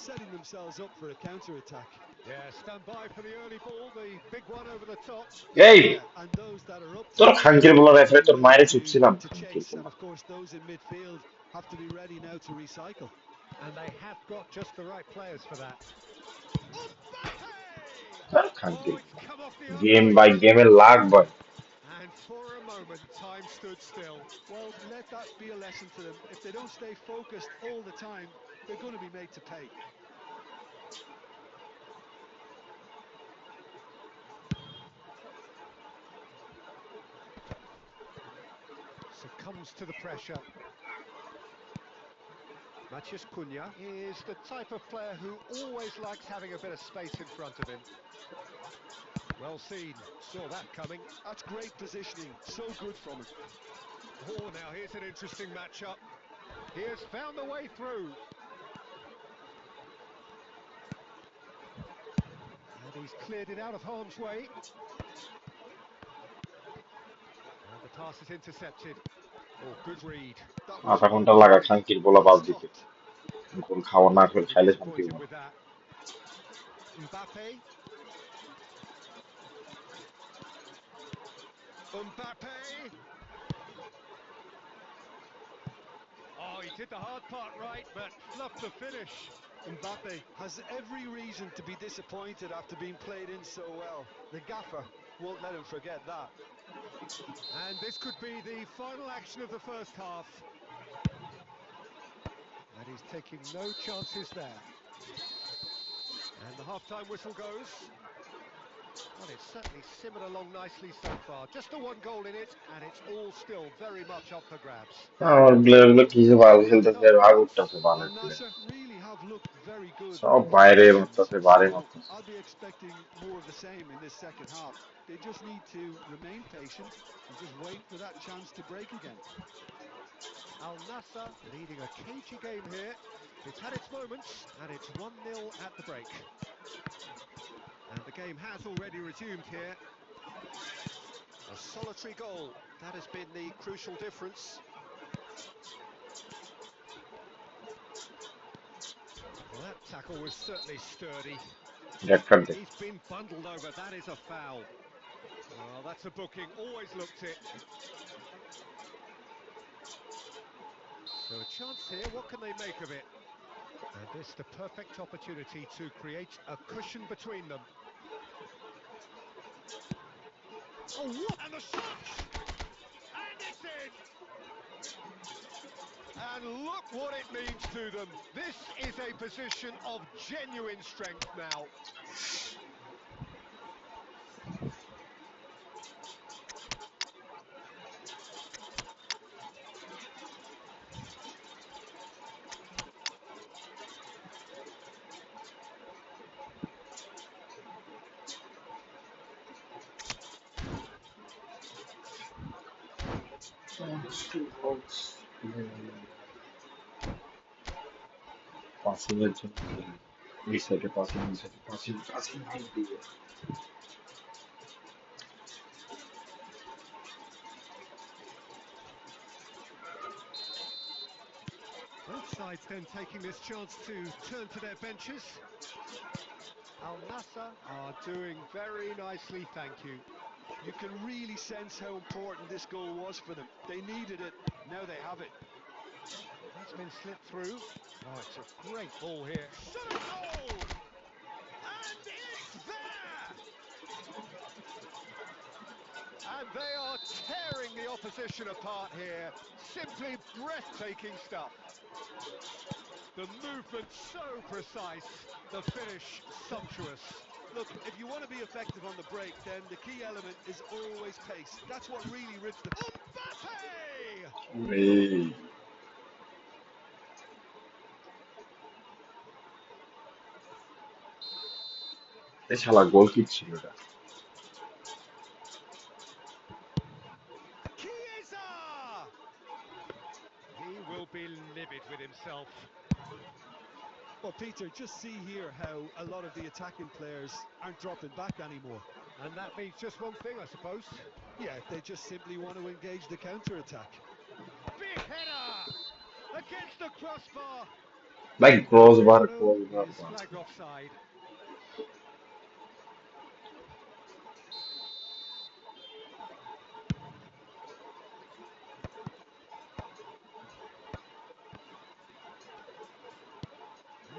setting themselves up for a counter-attack.
Yeah, stand by for the early ball, the big one over the top.
এই
Yeah, and those that are up
তোর
top
খানকির বলার
have to
referee
be
তোর
ready
মায়েরে চুপছিলাম
to
খানকির
chase, and
বলা।
of course those in midfield have to be ready now to recycle.
And they have got just the right players for that. Oh,
Kanki.
it's come off the
Game
upright.
by game lag boy.
And for a moment, time stood still.
Well, let that be a lesson to them. If they don't stay focused all the time, they're going to be made to pay.
Succumbs to the pressure. Maciej Cunha is the type of player who always likes having a bit of space in front of him. Well seen, saw that coming.
That's great positioning, so good from him.
Oh, now here's an interesting matchup. He has found the way through. And he's cleared it out of harm's way. And the pass is intercepted. Oh, good read.
That was
আধা ঘন্টা লাগা
unbelievable.
খাঙ্কির বলা
Well
বাদ দিতে
stopped.
গোল খাওয়া না করে
He'll be
খাইলে শান্তি হবো
disappointed
না
with that. Mbappe. Mbappe. Oh, he did the hard part right, but fluffed the finish.
Mbappe has every reason to be disappointed after being played in so well. The gaffer won't let him forget that.
And this could be the final action of the first half. And he's taking no chances there. And the half-time whistle goes. Well, it's certainly simmered along nicely so far. Just the one goal in it, and it's all still very much up for grabs.
আমার প্লেয়ারগুলো কি যে ভালো
First
খেলতেছে
half
ভাগ
points.
উঠতেছে বালের
Al
player
Nassr really have looked very good
সব
over
বাইরে
recent months,
মারতেছে বারে
so
মারতেছে
I'll be expecting more of the same in this second half. They just need to remain patient and just wait for that chance to break again.
Al Nassr leading a cagey game here. It's had its moments, and it's 1-0 at the break. And the game has already resumed here. A solitary goal, that has been the crucial difference. Well, that tackle was certainly sturdy.
Red card দে
He's been bundled over, that is a foul. Well, that's a booking, always looked it. So a chance here, what can they make of it? And this the perfect opportunity to create a cushion between them. Oh, what? And the shot! And it's in! And look what it means to them. This is a position of genuine strength now.
Passing এর জন্য এই সাইডে passing এই সাইডে passing passing দিয়ে
Both sides then taking this chance to turn to their benches. Al Nassr are doing very nicely, thank you.
You can really sense how important this goal was for them. They needed it, now they have it.
That's been slipped through. Oh, it's a great ball here. Shot a goal! And it's there! And they are tearing the opposition apart here. Simply breathtaking stuff. The movement so precise, the finish sumptuous.
Look, if you want to be effective on the break, then the key element is always pace. That's what really rips the...
Mbappe!
এই এই শালা গোল kick ছিল এটা
Chiesa! He will be livid with himself.
Well, Peter, just see here how a lot of the attacking players aren't dropping back anymore.
And that means just one thing, I suppose.
Yeah, they just simply want to engage the counter-attack.
Big header! Against the crossbar!
Like crossbar
Lugano
crossbar
is flagged offside.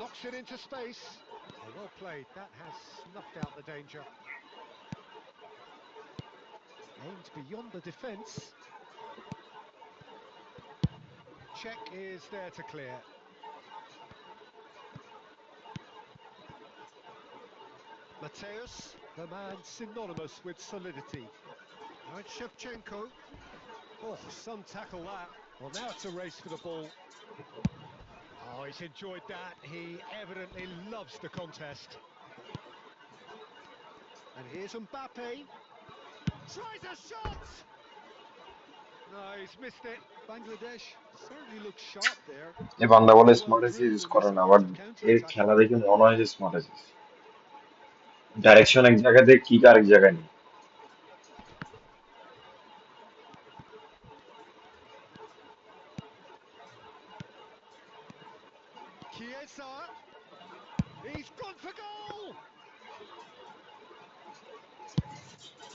knocks it into space. Oh, well played. That has snuffed out the danger. Aimed beyond the defence. Check is there to clear. Mateus, the man synonymous with solidity. Now it's Shevchenko. Oh, some tackle that. Well, now it's a race for the ball. Oh, he's enjoyed that. He evidently loves the contest. And here's Mbappe. Tries a shot! No, he's missed it.
Bangladesh certainly looks sharp there.
এই বান্দা বলে
Played well
smart এসে
through
use
the
করে না,
result
but
to
এর
counter-attack.
খেলা দেখে মনে হয় যে স্মার্ট এসে ডাইরেকশন এক জায়গাতে, কিক আরেক জায়গায় নেই।
Chiesa. He's gone for goal!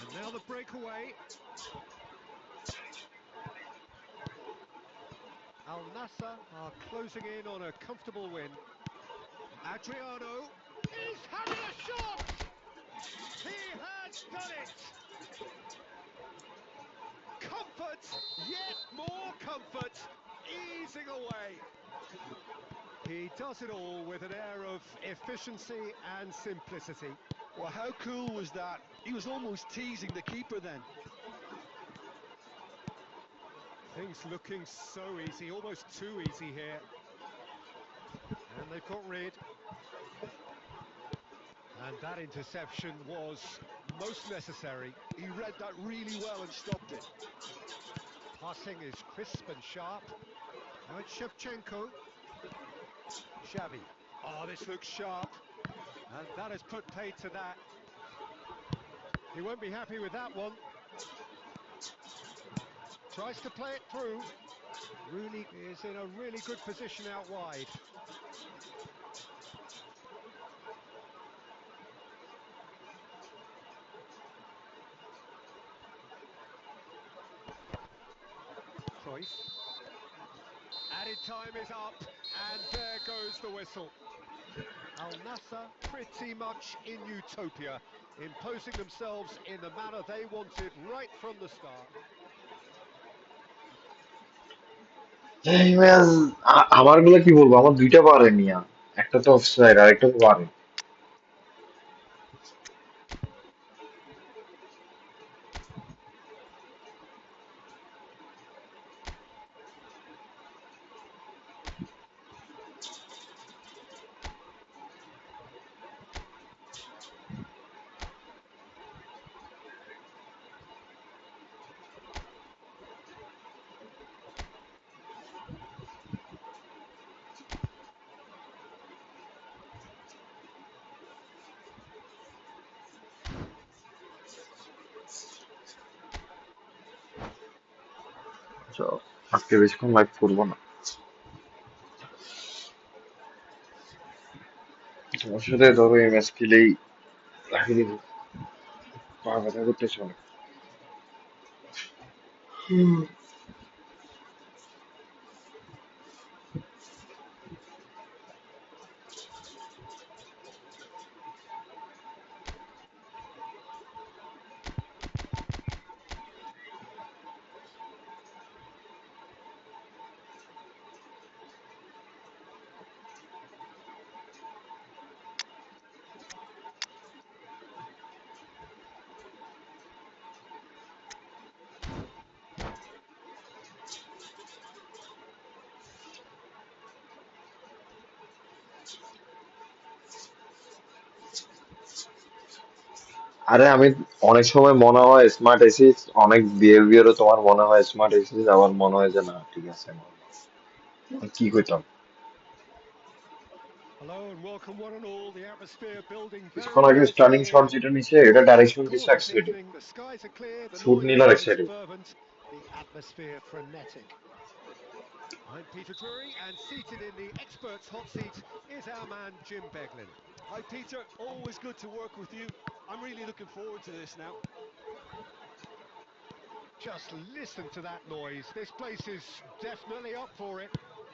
And now the breakaway. Al Nassr are closing in on a comfortable win. Adriano. He's having a shot! He has done it! Comfort, yet more comfort, easing away. He does it all with an air of efficiency and simplicity.
Well, how cool was that? He was almost teasing the keeper then.
Things looking so easy, almost too easy here. And they've got rid. And that interception was most necessary.
He read that really well and stopped it.
Passing is crisp and sharp. Now it's Shevchenko. Xavi. Oh, this looks sharp. And that has put paid to that. He won't be happy with that one. Tries to play it through. Rooney is in a really good position out wide. Cruyff. Added time is up, and there goes the whistle. Al Nassr pretty much in utopia, imposing themselves in the manner they wanted right from the start.
আমার গুলো কি বলবো, আমার দুইটা পারেনি, একটা তো offside আর একটা তো পারে। তো আজকে বেশিক্ষণ লাইভ করবো না, তোমার সাথে ধরো এই ম্যাচ খেলেই রাখি দিব, পা ব্যথা করতেছে অনেক। আরে আমি অনেক সময় মনে হয় স্মার্ট এসিস, অনেক বিহেভিয়ারও তোমার মনে হয় স্মার্ট এসিস, আবার মনে হয় যে না ঠিক আছে, কি কইতাম।
Hello and welcome one and all. The atmosphere building
কিছুক্ষণ
very
আগে
nicely
স্টার্নিং শট
here.
যেটা নিচে, এটা
Oh, it's
ডাইরেকশন দিচ্ছে এক
gorgeous
সাইডে,
evening. The skies are clear, the
shoot
noise
নিল আর এক
is
সাইডে।
fervent, the atmosphere frenetic. I'm Peter Drury, and seated in the experts' hot seat is our man Jim Beglin.
Hi, Peter. Always good to work with you. I'm really looking forward to this now.
Just listen to that noise. This place is definitely up for it.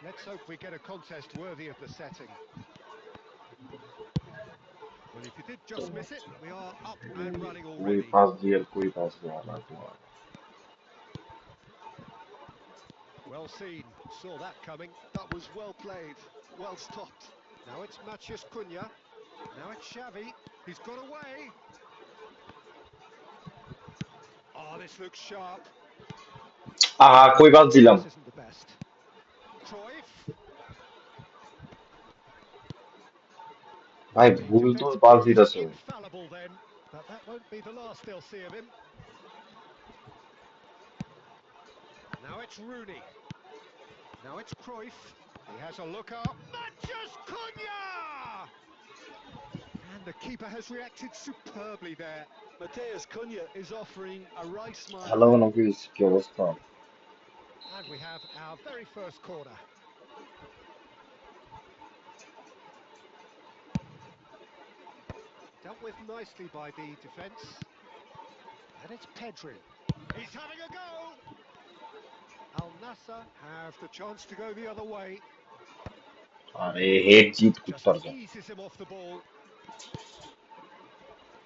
Let's hope we get a contest worthy of the setting. Well, if you did just miss it, we are up and running
कोई
already.
पास दिया कोई पास दिया ना
Well seen, saw that coming.
That was well played, well stopped.
Now it's Matheus Cunha. Now it's Xavi. He's got away. Oh, this looks sharp.
कोई पास दिलम
This isn't the best. Cruyff.
भाई
Being
भूल तो पास
defensively
दिला सो
infallible then, but that won't be the last they'll see of him. Now it's Rooney. Now it's Cruyff. He has a look up. Matheus Cunha! And the keeper has reacted superbly there.
Matheus Cunha is offering a wry smile
hello
there.
नफीस क्या अवस्था
And we have our very first corner. Dealt with nicely by the defence. And it's Pedri. He's having a go! Al Nassr have the chance to go the other way.
अरे head जीत
Just
कुत्तर जा
eases him off the ball.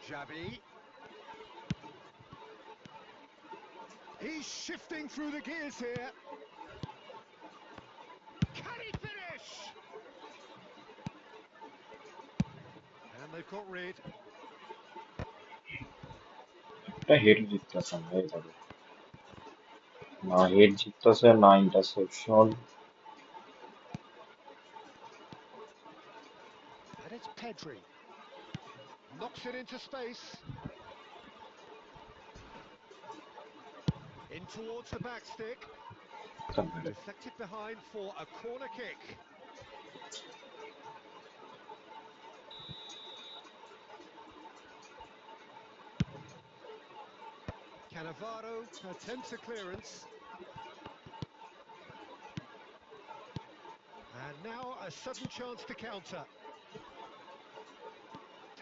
Xavi. He's shifting through the gears here. Can he finish? And they've got rid.
একটা head জিততেছে না এইভাবে না head জিততেছে না intussusception
And it's Pedri. Knocks it into space. In towards the back stick. Deflected behind for a corner kick. Cannavaro attempts a clearance. And now a sudden chance to counter.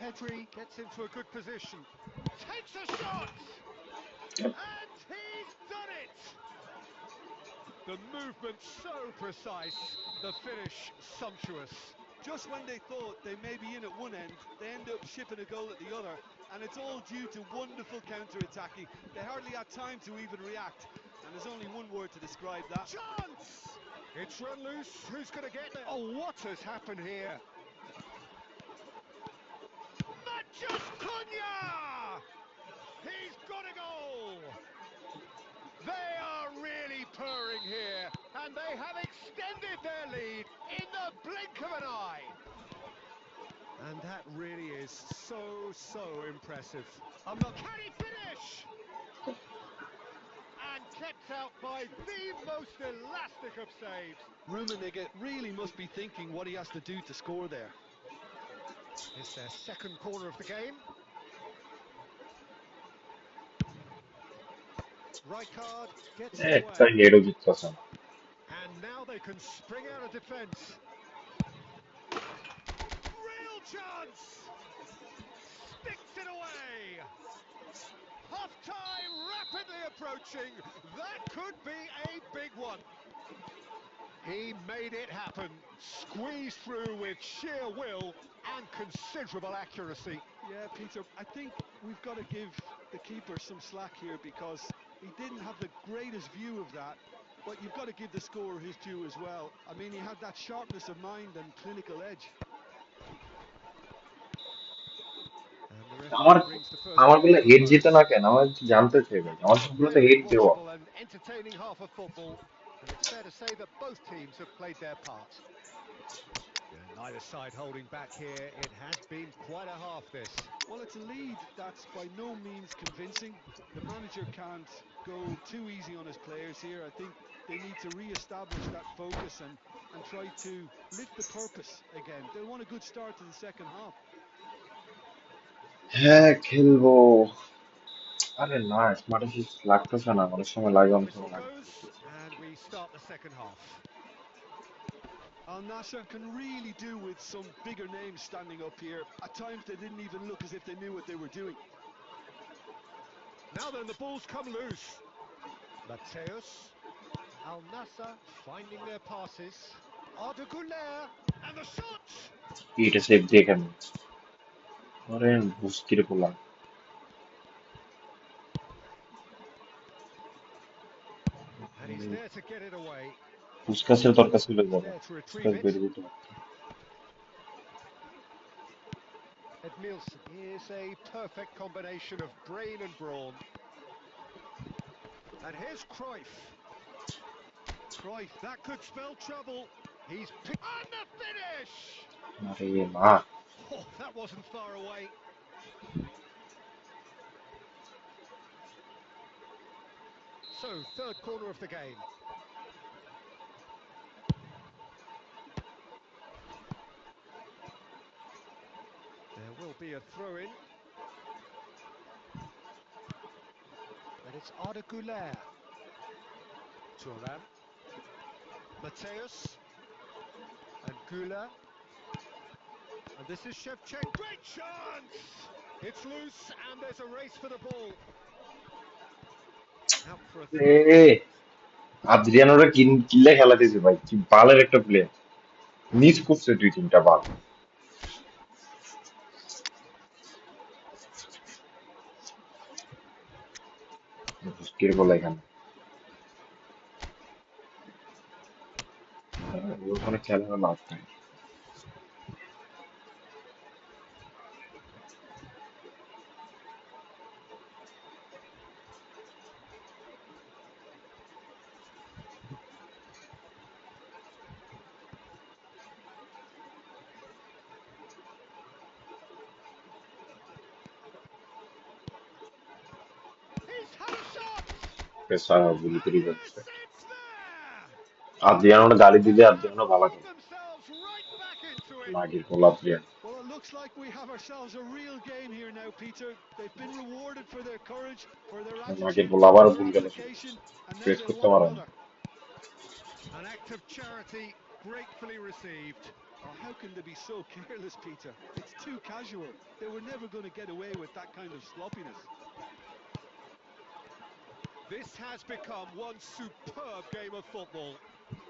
Pedri gets into a good position. Takes a shot! And he's done it! The movement so precise, the finish sumptuous.
Just when they thought they may be in at one end, they end up shipping a goal at the other, and it's all due to wonderful counter-attacking. They hardly had time to even react, and there's only one word to describe that.
Chance! It's run loose. Who's going to get there? Oh, what has happened here? Matheus Cunha! He's got a goal! They are really purring here, and they have extended their lead in the blink of an eye. And that really is so impressive. Can he finish? And kept out by the most elastic of saves.
Rummenigge really must be thinking what he has to do to score there.
It's their second corner of the game. Rijkaard gets it
একটা
away.
হেডও জিততেছে না
And now they can spring out of defence. Real chance! Sticks it away! Half-time rapidly approaching. That could be a big one. He made it happen. Squeezed through with sheer will and considerable accuracy.
Yeah, Peter, I think we've got to give the keeper some slack here because he didn't have the greatest view of that, but you've got to give the scorer his due as well. I mean, he had that sharpness of mind and clinical edge.
And the
আমার
referee brings the first
আমার
whistle
গুলো
to a
head জিতে
close.
না কেন আমার একটু জানতে চাই ভাই আমার
A
সবগুলো তো
very
হেড দেওয়া
watchable and entertaining half of football, and it's fair to say that both teams have played their part. And neither side holding back here. It has been quite a half, this.
Well, it's a lead that's by no means convincing. The manager can't go too easy on his players here. I think they need to re-establish that focus and try to lift the purpose again. They want a good start to the second half.
হ্যাঁ খেলবো আরে না smart লাগতেছে না অনেক সময় লাগে অনেক
Whistle
সময় লাগে
goes, and we start the second half.
Al Nassr can really do with some bigger names standing up here. At times they didn't even look as if they knew what they were doing.
Now then, the balls come loose. Mateus. Al Nassr finding their passes. Arda Güler. And the shot!
এটা save দিয়ে কেন আরে বুঝকির পোলা
And he's there to get it away.
ফুসকাসের দরকার ছিল
He's
যাবে
there to retrieve
ফুসকাস
it.
বেরিয়ে যেতে পারতো।
Edmils is a perfect combination of brain and brawn. And here's Cruyff. Cruyff, that could spell trouble. He's picked on the finish.
আরে মা
Oh, that wasn't far away. So, third corner of the game. There will be a throw-in. And it's Arda Güler. Thuram. Mateus. And Güler. And this is Shevchenko. Great chance! It's loose and there's a race for the ball. Out for a throw.
আদ্রিয়ানোরা কিল্লে খেলা দিয়েছে ভাই কি বালের একটা player miss করছে 2-3টা বাল বুঝকির পোলা এখানে ওখানে খেলা লাভ নাই
He's had a shot!
পেশা গুলি
And
করে
yes,
যাচ্ছে
it's there!
আদ্রিয়ানো গালি দিলে
They have
আদ্রিয়ানো ভালো
pulled
করে
themselves right back into it.
মাগির পোলা Adriano
Well, it looks like we have ourselves a real game here now, Peter. They've been rewarded for their courage, for their
মাগির
attitude,
পোলা
for
আবারও
their
ভুল গেল
application, and now
press
they'll
করতে
want
পারে না
another.
An act of charity gratefully received.
Oh, how can they be so careless, Peter? It's too casual. They were never going to get away with that kind of sloppiness.
This has become one superb game of football.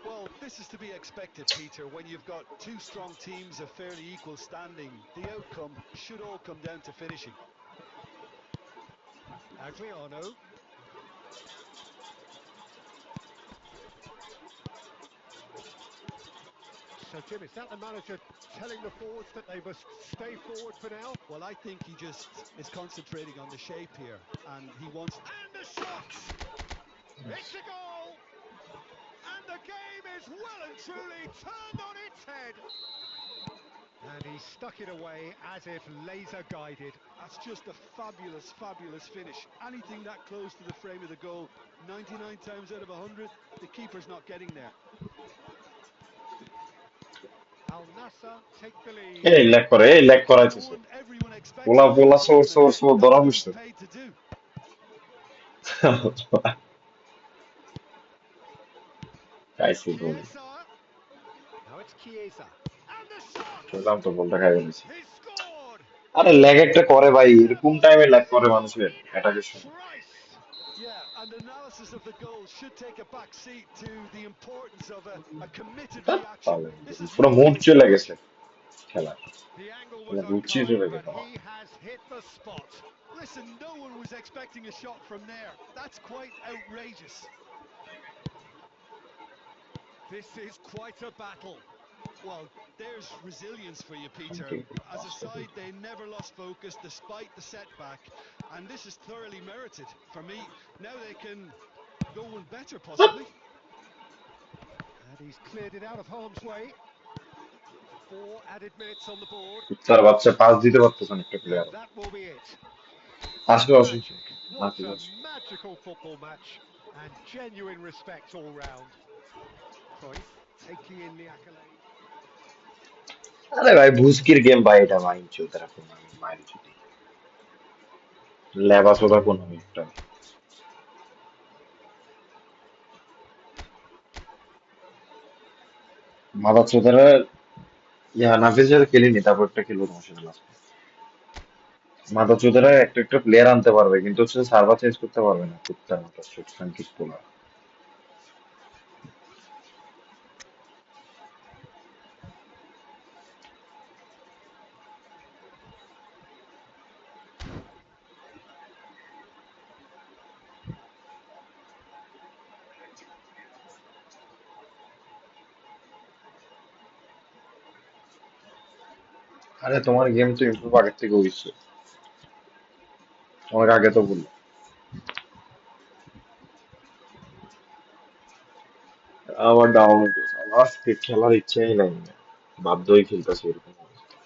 Well, this is to be expected, Peter. When you've got two strong teams of fairly equal standing, the outcome should all come down to finishing.
Adriano. So, Jim, is that the manager telling the forwards that they must stay forward for now?
Well, I think he just is concentrating on the shape here, and he wants...
And the shot! It's a goal! And the game is well and truly turned on its head. And he stuck it away as if laser guided.
That's just a fabulous, fabulous finish. Anything that close to the frame of the goal, 99 times out of 100, the keeper's not getting there.
Al Nassr take the lead.
এই lag করে এই lag
Well, he
করাইতেছে
warned everyone expecting
পোলা
a
পোলা
shot
সোর
over the
সোর
net.
সোর
That's
ধরা
what he was
বুঝছে
paid to do.
খাইছি বল
Chiesa. Now it's Chiesa. And the shot!
খেলাম তো বলটা খাই ফেলেছি
He scored!
আরে ল্যাগ একটা করে ভাই এরকম
Incredible!
টাইমে ল্যাগ করে মানুষের
In a
অ্যাটাকের সময়
trice!
Yeah, and analysis of the goal should take a back seat to the importance of a committed reaction.
তাহলে
This is
পুরো
real
মুড
world
চলে
football.
গেছে খেলা
The angle
খেলা
was
গুছিয়ে
unkind,
চলে
but
গেল
he has hit the spot.
Listen, no one was expecting a shot from there. That's quite outrageous.
This is quite a battle.
Well, there's resilience for you, Peter. As a side, they never lost focus despite the setback, and this is thoroughly merited. For me, now they can go one better, possibly.
And he's cleared it out of harm's way. 4 added minutes on the board.
তার বাচ্চা pass দিতে পারতেছেন একটা
And
player
that will be it.
আসবে আসবে
Magic. What
আসবে
a
আসবে
magical football match. And genuine respect all round. Cruyff taking in the accolade.
আরে ভাই বুস্কির গেম ভাই এটা মাইন চোদারা কোন মাইন চুদি লেবাস ওদা কোন একটা মাদা চোদারা ইয়া নাফিজের খেলিনি তারপর একটা খেলবো তোমার সাথে লাস্ট মাদা চোদারা একটা একটা প্লেয়ার আনতে পারবে কিন্তু হচ্ছে সার্ভার চেঞ্জ করতে পারবে না কুত্তার মতো শুট সাংকিত পোলা আরে তোমার গেম তো ইমপ্রুভ আগের থেকে হয়েছে, অনেক আগে তো বললো। আবার ডাউন হইতেছে, আজকে খেলার ইচ্ছাই নাই, বাধ্য হয়ে খেলতেছি এরকম অবস্থা।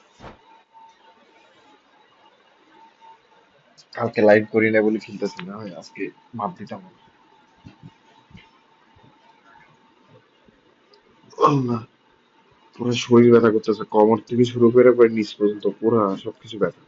কালকে লাইভ করি না বলে খেলতেছি না, হয় আজকে বাদ দিতাম। আল্লাহ, পুরো শরীর ব্যথা করতেছে, কোমর থেকে শুরু করে পরে নিচ পর্যন্ত পুরো সবকিছু ব্যথা।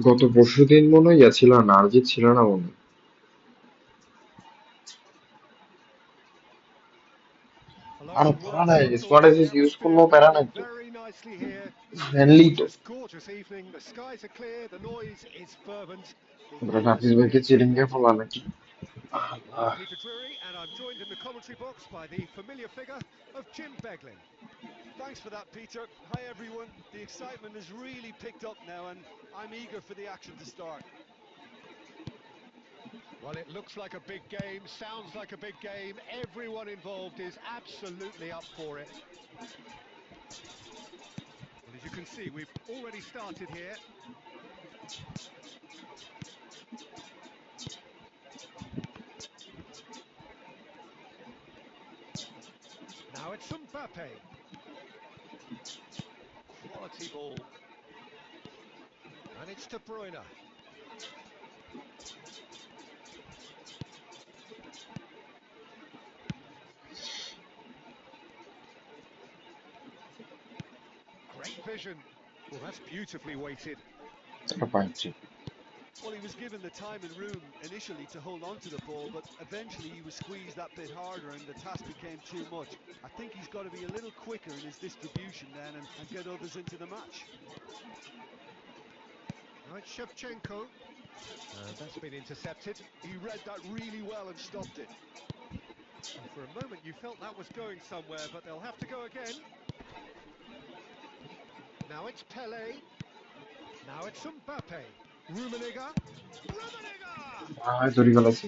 গত পরশুদিন মনে হয় ছিল না, আরজিত ছিল না মনে হয়।
Hello
আর
and
প্যারা
welcome
নাই,
once
স্কোয়াডে
all.
যে
The
ইউজ
atmosphere
করলেও প্যারা নাই
building
তো,
very nicely here.
ফ্রেন্ডলি তো।
Just gorgeous evening. The skies are clear. The noise is fervent. The
আমরা নাফিস ভাইকে
atmosphere
চিরিঙ্গে
electric.
ফেলা নাকি?
Well, I'm
Allah,
Peter Drury, and I'm joined in the commentary box by the familiar figure of Jim Beglin.
Thanks for that, Peter. Hi, everyone. The excitement has really picked up now, and I'm eager for the action to start.
Well, it looks like a big game, sounds like a big game. Everyone involved is absolutely up for it. Well, as you can see, we've already started here. Now it's Mbappe. Quality ball. And it's De Bruyne. Great vision. Well, that's beautifully weighted.
একটা পাইছি।
Well, he was given the time and room initially to hold on to the ball, but eventually he was squeezed that bit harder and the task became too much. I think he's got to be a little quicker in his distribution then and get others into the match.
Now it's Shevchenko. And that's been intercepted.
He read that really well and stopped it.
And for a moment you felt that was going somewhere, but they'll have to go again. Now it's Pele. Now it's Mbappe. Rummenigge. Rummenigge!
তৈরি ফেলাছি।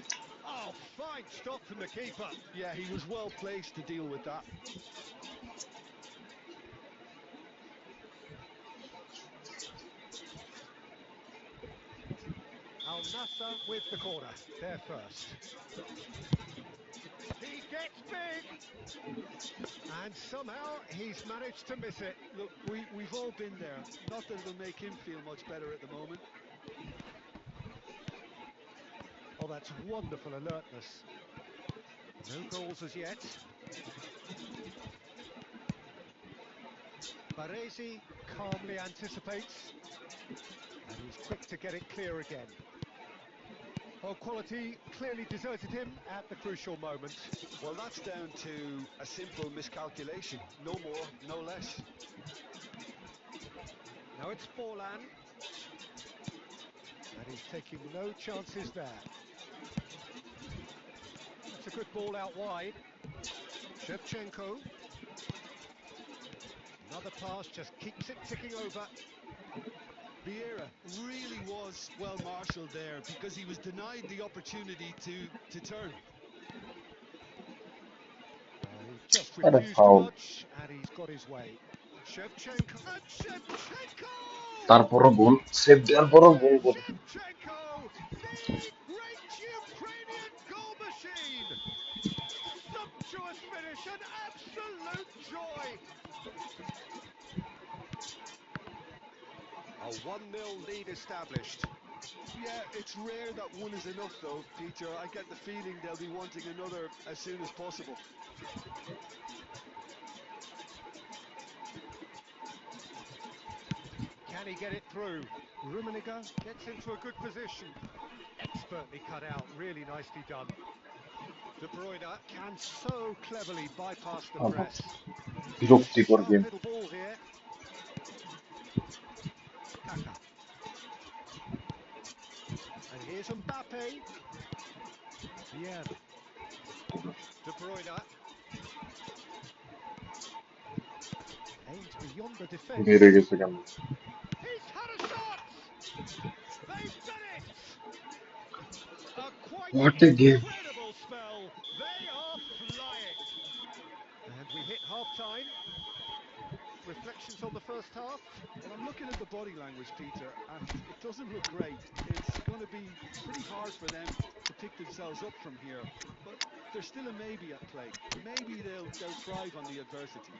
Oh, fine stop from the keeper.
Yeah, he was well placed to deal with that.
Al Nassr with the corner. They're first. He gets big! And somehow he's managed to miss it.
Look, we've all been there. Not that it'll make him feel much better at the moment.
Oh, that's wonderful alertness. No goals as yet. Baresi calmly anticipates. And he's quick to get it clear again. Oh, quality clearly deserted him at the crucial moment.
Well, that's down to a simple miscalculation. No more, no less.
Now it's Forlan. And he's taking no chances there. That's a good ball out wide. Shevchenko. Another pass just keeps it ticking over.
Vieira really was well marshalled there because he was denied the opportunity to turn.
He just
একটা
refused to
foul.
budge, and he's got his way. Shevchenko. And Shevchenko!
তারপরও গোল, save দেওয়ার পরও গোল করে।
Shevchenko, the great Ukrainian goal machine! Sumptuous finish, an absolute joy! A 1-0 lead established.
Yeah, it's rare that one is enough though, Peter. I get the feeling they'll be wanting another as soon as possible.
Can he get it through? Rummenigge gets into a good position. Expertly cut out, really nicely done. De Bruyne can so cleverly bypass the press.
বিরক্তিকর
Sharp
game.
little ball here. Mbappe. Bien. De Bruyne. Aimed beyond the defence.
বেড়ে গেছে কেন?
He's had a shot! They've done it! A quite
What a game!
incredible spell. They are flying. And we hit half-time. Reflections on the first half?
Well, I'm looking at the body language, Peter, and it doesn't look great. It's going to be pretty hard for them to pick themselves up from here, but there's still a maybe at play. Maybe they'll thrive on the adversity.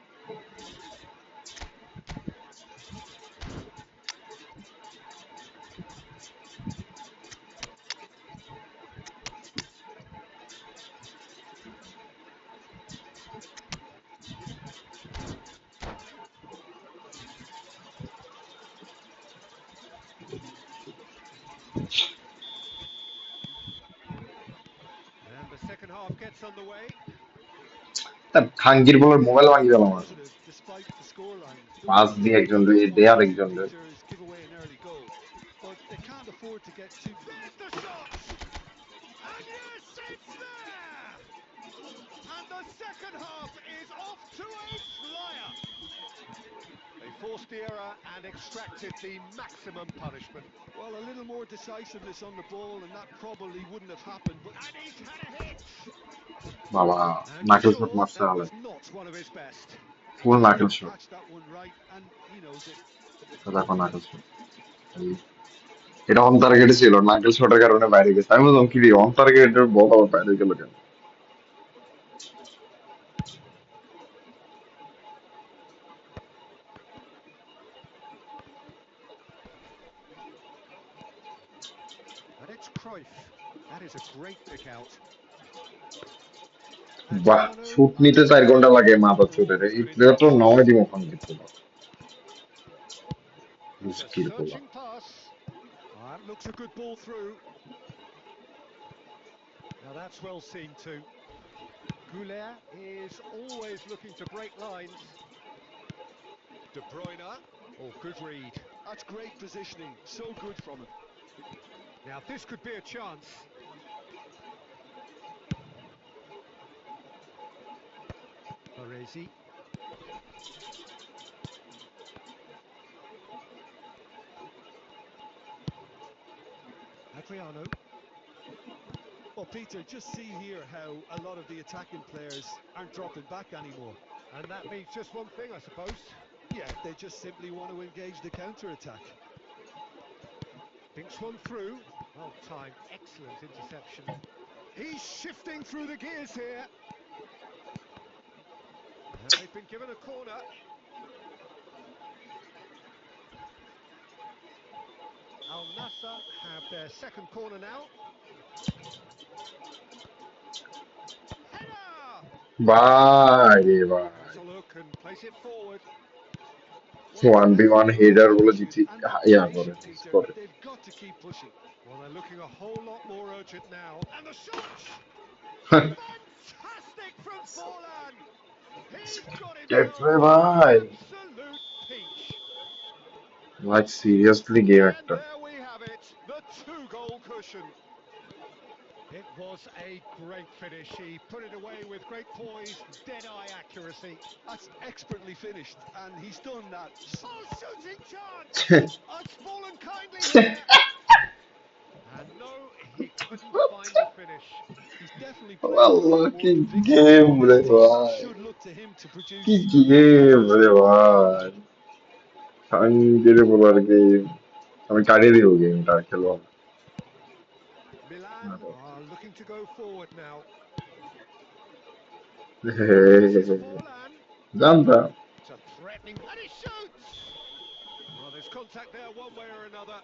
And the second half gets underway.
তার খাঙ্গির বলার mobile ভাঙি গেল আমার।
Positive, despite the scoreline. The
pass
one
দিয়ে
thing
একজন
they don't
দেয়
want to do,
আরেকজন রে।
Peter, is give away an early goal, but they can't afford to get too.
There's the shot! And yes, it's there! And the second half is off to a flyer. They forced the error and extracted the maximum punishment.
Well, a little more decisiveness on the ball, and that probably wouldn't have happened. But
And he's had a hit!
বাবা
And
নাকেল shot
sure,
মারছে
that
আলে,
was not one of his best.
Full নাকেল
he
shot.
patched that one right, and he knows it.
দেখো নাকেল shot, এটা on টার্গেটে ছিল, নাকেল শটের কারণে বাইরে গেছে। আমি বললাম কি রে অন টার্গেটের বল আবার বাইরে গেল কেন?
And it's Cruyff. That is a great pick out.
বাহ, শুট নিতে 4 ঘন্টা লাগে মাথা চুটের, এই প্লেয়ার তো নয় দিব ফোন দিতে
It's a
মুশকিল পোলা।
searching pass. That looks a good ball through. Now that's well seen too. Goulet is always looking to break lines. De Bruyne. Oh, good read.
That's great positioning. So good from him.
Now this could be a chance. Baresi. Adriano.
Well, Peter, just see here how a lot of the attacking players aren't dropping back anymore.
And that means just one thing, I suppose.
Yeah, they just simply want to engage the counter-attack.
Thinks one through. Well timed, excellent interception. He's shifting through the gears here. And they've been given a corner. Al Nassr have their second corner now. Header!
ভাই রে ভাই,
Has a look and place it forward.
1v1 header বলে জিতি
And that
yeah
possession,
করে
Peter,
করে।
they've got to keep pushing.
Well, they're looking a whole lot more urgent now. And the shot! Fantastic from Forlan! He's got himself
রে ভাই,
an absolute peach.
Like seriously game
And
একটা।
there we have it, the two-goal cushion. It was a great finish. He put it away with great poise, dead-eye accuracy.
That's expertly finished, and he's done that.
Oh, shooting chance! It's fallen kindly here. And no, he couldn't find the finish.
He's definitely playing with a
Allah
lot
কি
more conviction.
Game রে
This team
ভাই,
should look to him to produce.
কি game রে ভাই, খাঙ্গির বলার game. আমি কাটিয়ে দিব গেমটা, খেলবো না।
Milan are looking to go forward now. This is Forlan.
জানতাম।
It's a threatening... And he shoots! Well, there's contact there one way or another.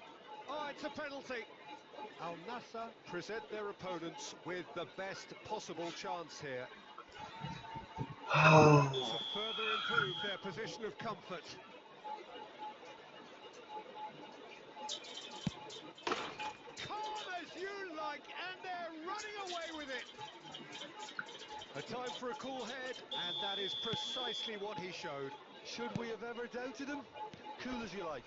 Oh, it's a penalty. Al Nassr present their opponents with the best possible chance here to further improve their position of comfort. Calm as you like, and they're running away with it. A time for a cool head, and that is precisely what he showed.
Should we have ever doubted him? Cool as you like.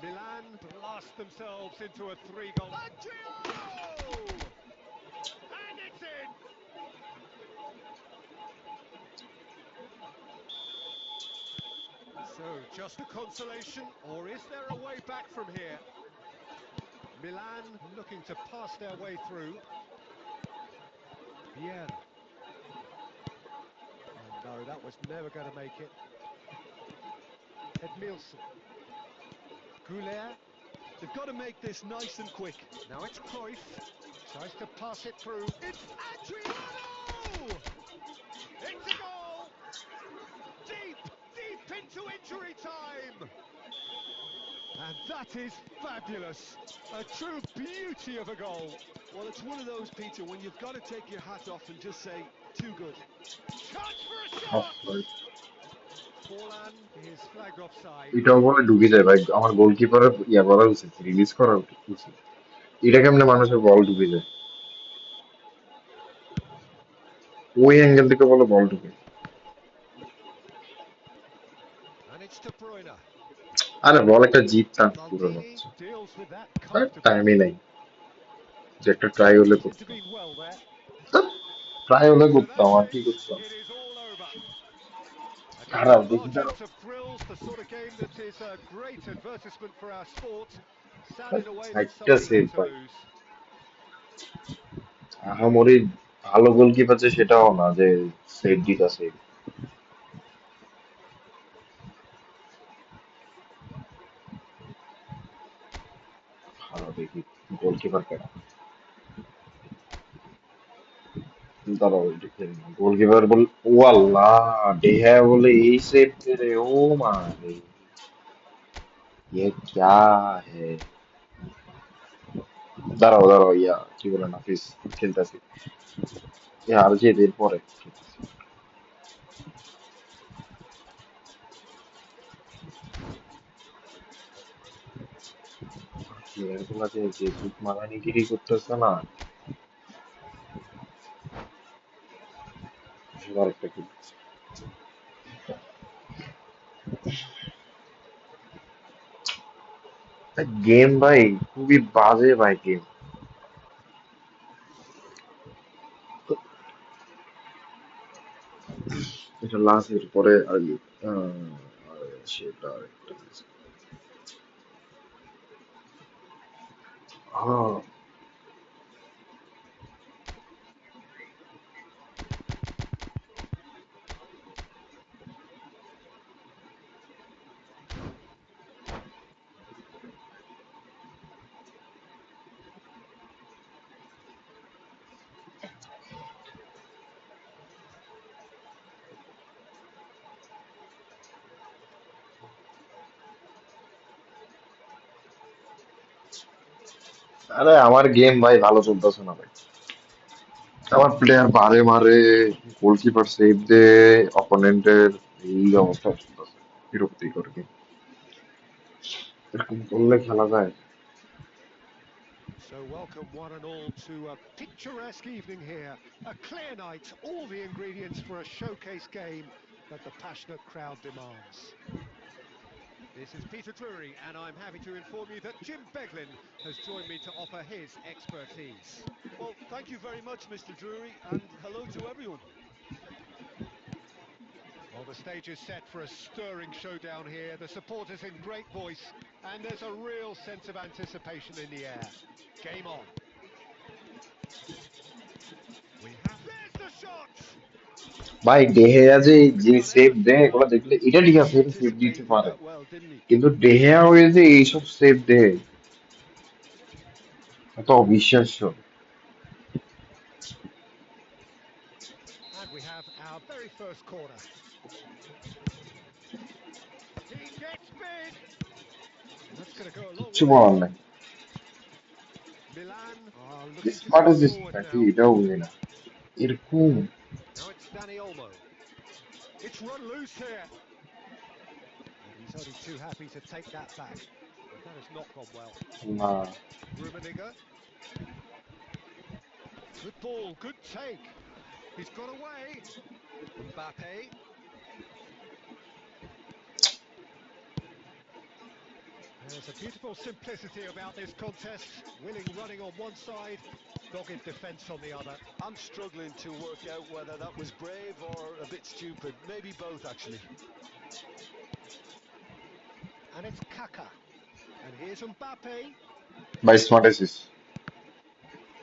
Milan blast themselves into a 3-goal. Baggio! And it's in! So, just a consolation, or is there a way back from here? Milan looking to pass their way through. Vieira. Oh no, that was never going to make it. Edmilson. Goulet.
They've got to make this nice and quick.
Now it's Cruyff. Tries to pass it through. It's Adriano! It's a goal! Deep, deep into injury time! And that is fabulous. A true beauty of a goal.
Well, it's one of those, Peter, when you've got to take your hat off and just say, too good.
Chance for a shot!
Offside.
Forlan is flagged offside.
এটাও বলে ঢুকে যায় ভাই, আমার গোলকিপারের ইয়া করা উচিত, release করা উচিত। এটা কেমনে মানুষের বল ঢুকে যায়, ওই অ্যাঙ্গেল থেকে বলে বল ঢুকে।
And it's De Bruyne.
আরে বল একটা জিততাম পুরো
Maldini
হচ্ছে,
deals with that
R
comfortably.
টাইমই নাই যে একটা ট্রাই হলে করতাম,
Intervened well there.
ট্রাই হলে
So
করতাম,
that's
আর
it.
কি করতাম।
It is all over. A game
খারাপ
of
দেখি দাঁড়াও,
margins of thrills, the sort of game that is a great advertisement for our sport. Sad in a way that
সাইডটা
somebody
save
had to
ভাই,
lose.
আহামরি ভালো goalkeeper যে সেটাও না যে সেভ দিতেছে। ভালো দেখি গোলকিপার কেন, দাঁড়াও গোলকিপার বল, ও আল্লাহ, ডেহা বলে এই সেভ করে, ও মানে ये क्या है, দাঁড়াও দাঁড়াও ইয়া কি বলে নাফিস, খেলতেছি আর যে এর পরে প্লেয়ারগুলো যে সুট মারানিগিরি করতেছে না, সেবার একটা কি গেম ভাই, খুবই বাজে ভাই গেম। এটা লাস্ট এর পরে আর কি, সেটা আরেকটা হ্যাঁ। আরে আমার গেম ভাই ভালো চলতেছে না ভাই, আমার প্লেয়ার বারে মারে, গোলকিপার সেভ দে, অপোনেন্টের এই অবস্থা চলতেছে, বিরক্তিকর গেম, এরকম করলে খেলা যায়।
So welcome one and all to a picturesque evening here. A clear night, all the ingredients for a showcase game that the passionate crowd demands. This is Peter Drury, and I'm happy to inform you that Jim Beglin has joined me to offer his expertise.
Well, thank you very much, Mr. Drury, and hello to everyone.
Well, the stage is set for a stirring showdown here. The supporters in great voice, and there's a real sense of anticipation in the air. Game on. We have... There's the shot!
ভাই ডেহেয়া যে যে
Done
save দেয়
everything
এগুলো
right.
দেখলে এটা ঠিক আছে,
He
এটা সেভ দিতে
anticipated
পারে,
that well, didn't he?
কিন্তু ডেহেয়া হয়ে যে এইসব সেভ দেয় এত অবিশ্বাস্য।
And we have our very first corner. He gets big! That's going to go a long
কিচ্ছু
way.
বলার নাই,
Milan are looking to
smart
go
হচ্ছে
forward
নাকি
now.
এটাও বুঝি না এরকম।
Now it's Danny Olmo. It's run loose here. And he's only too happy to take that back. But that has not gone well.
না
Rummenigge. Good ball, good take. He's got away. Mbappe. There's a beautiful simplicity about this contest. Willing running on one side, dogged defence on the other.
I'm struggling to work out whether that was brave or a bit stupid. Maybe both, actually.
And it's Kaka. And here's Mbappe.
By smart assist.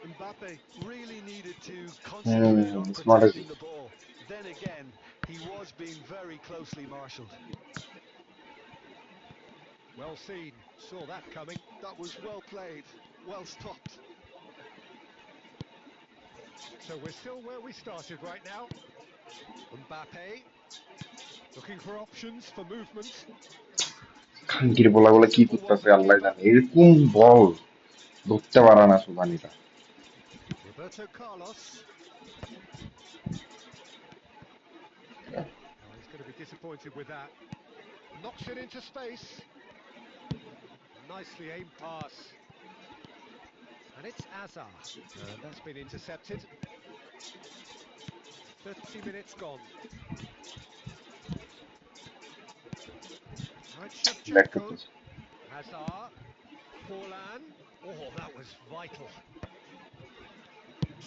Mbappe really needed to concentrate on
Smart
protecting the
assist.
ball. Then again, he was being very closely marshalled.
Well seen, saw that coming.
That was well played, well stopped.
So we're still where we started right now. Mbappe, looking for options for movement.
খানকির বলাগুলো কি
Simple one
করতেছে
for the
Allah
keeper.
জানে, এরকম বল ধরতে পারে না সুদানিটা।
Roberto Carlos. Oh, he's going to be disappointed with that. Knocks it into space. Nicely aimed pass. And it's Azar. And that's been intercepted. 30 minutes gone. Right,
back
Shevchenko.
করতেছে।
Hazard. Forlan. Oh, that was vital.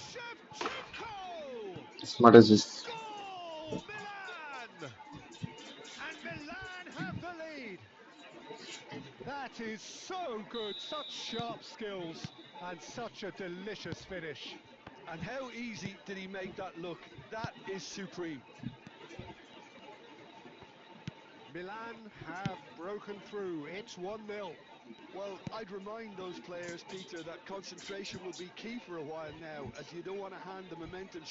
Shevchenko!
Smart assist.
Goal! Milan! And Milan have the lead. That is so good. Such sharp skills and such a delicious finish.
And how easy did he make that look? That is supreme.
Milan have broken through. It's 1-0.
Well, I'd remind those players, Peter, that concentration will be key for a while now, as you don't want to hand the momentum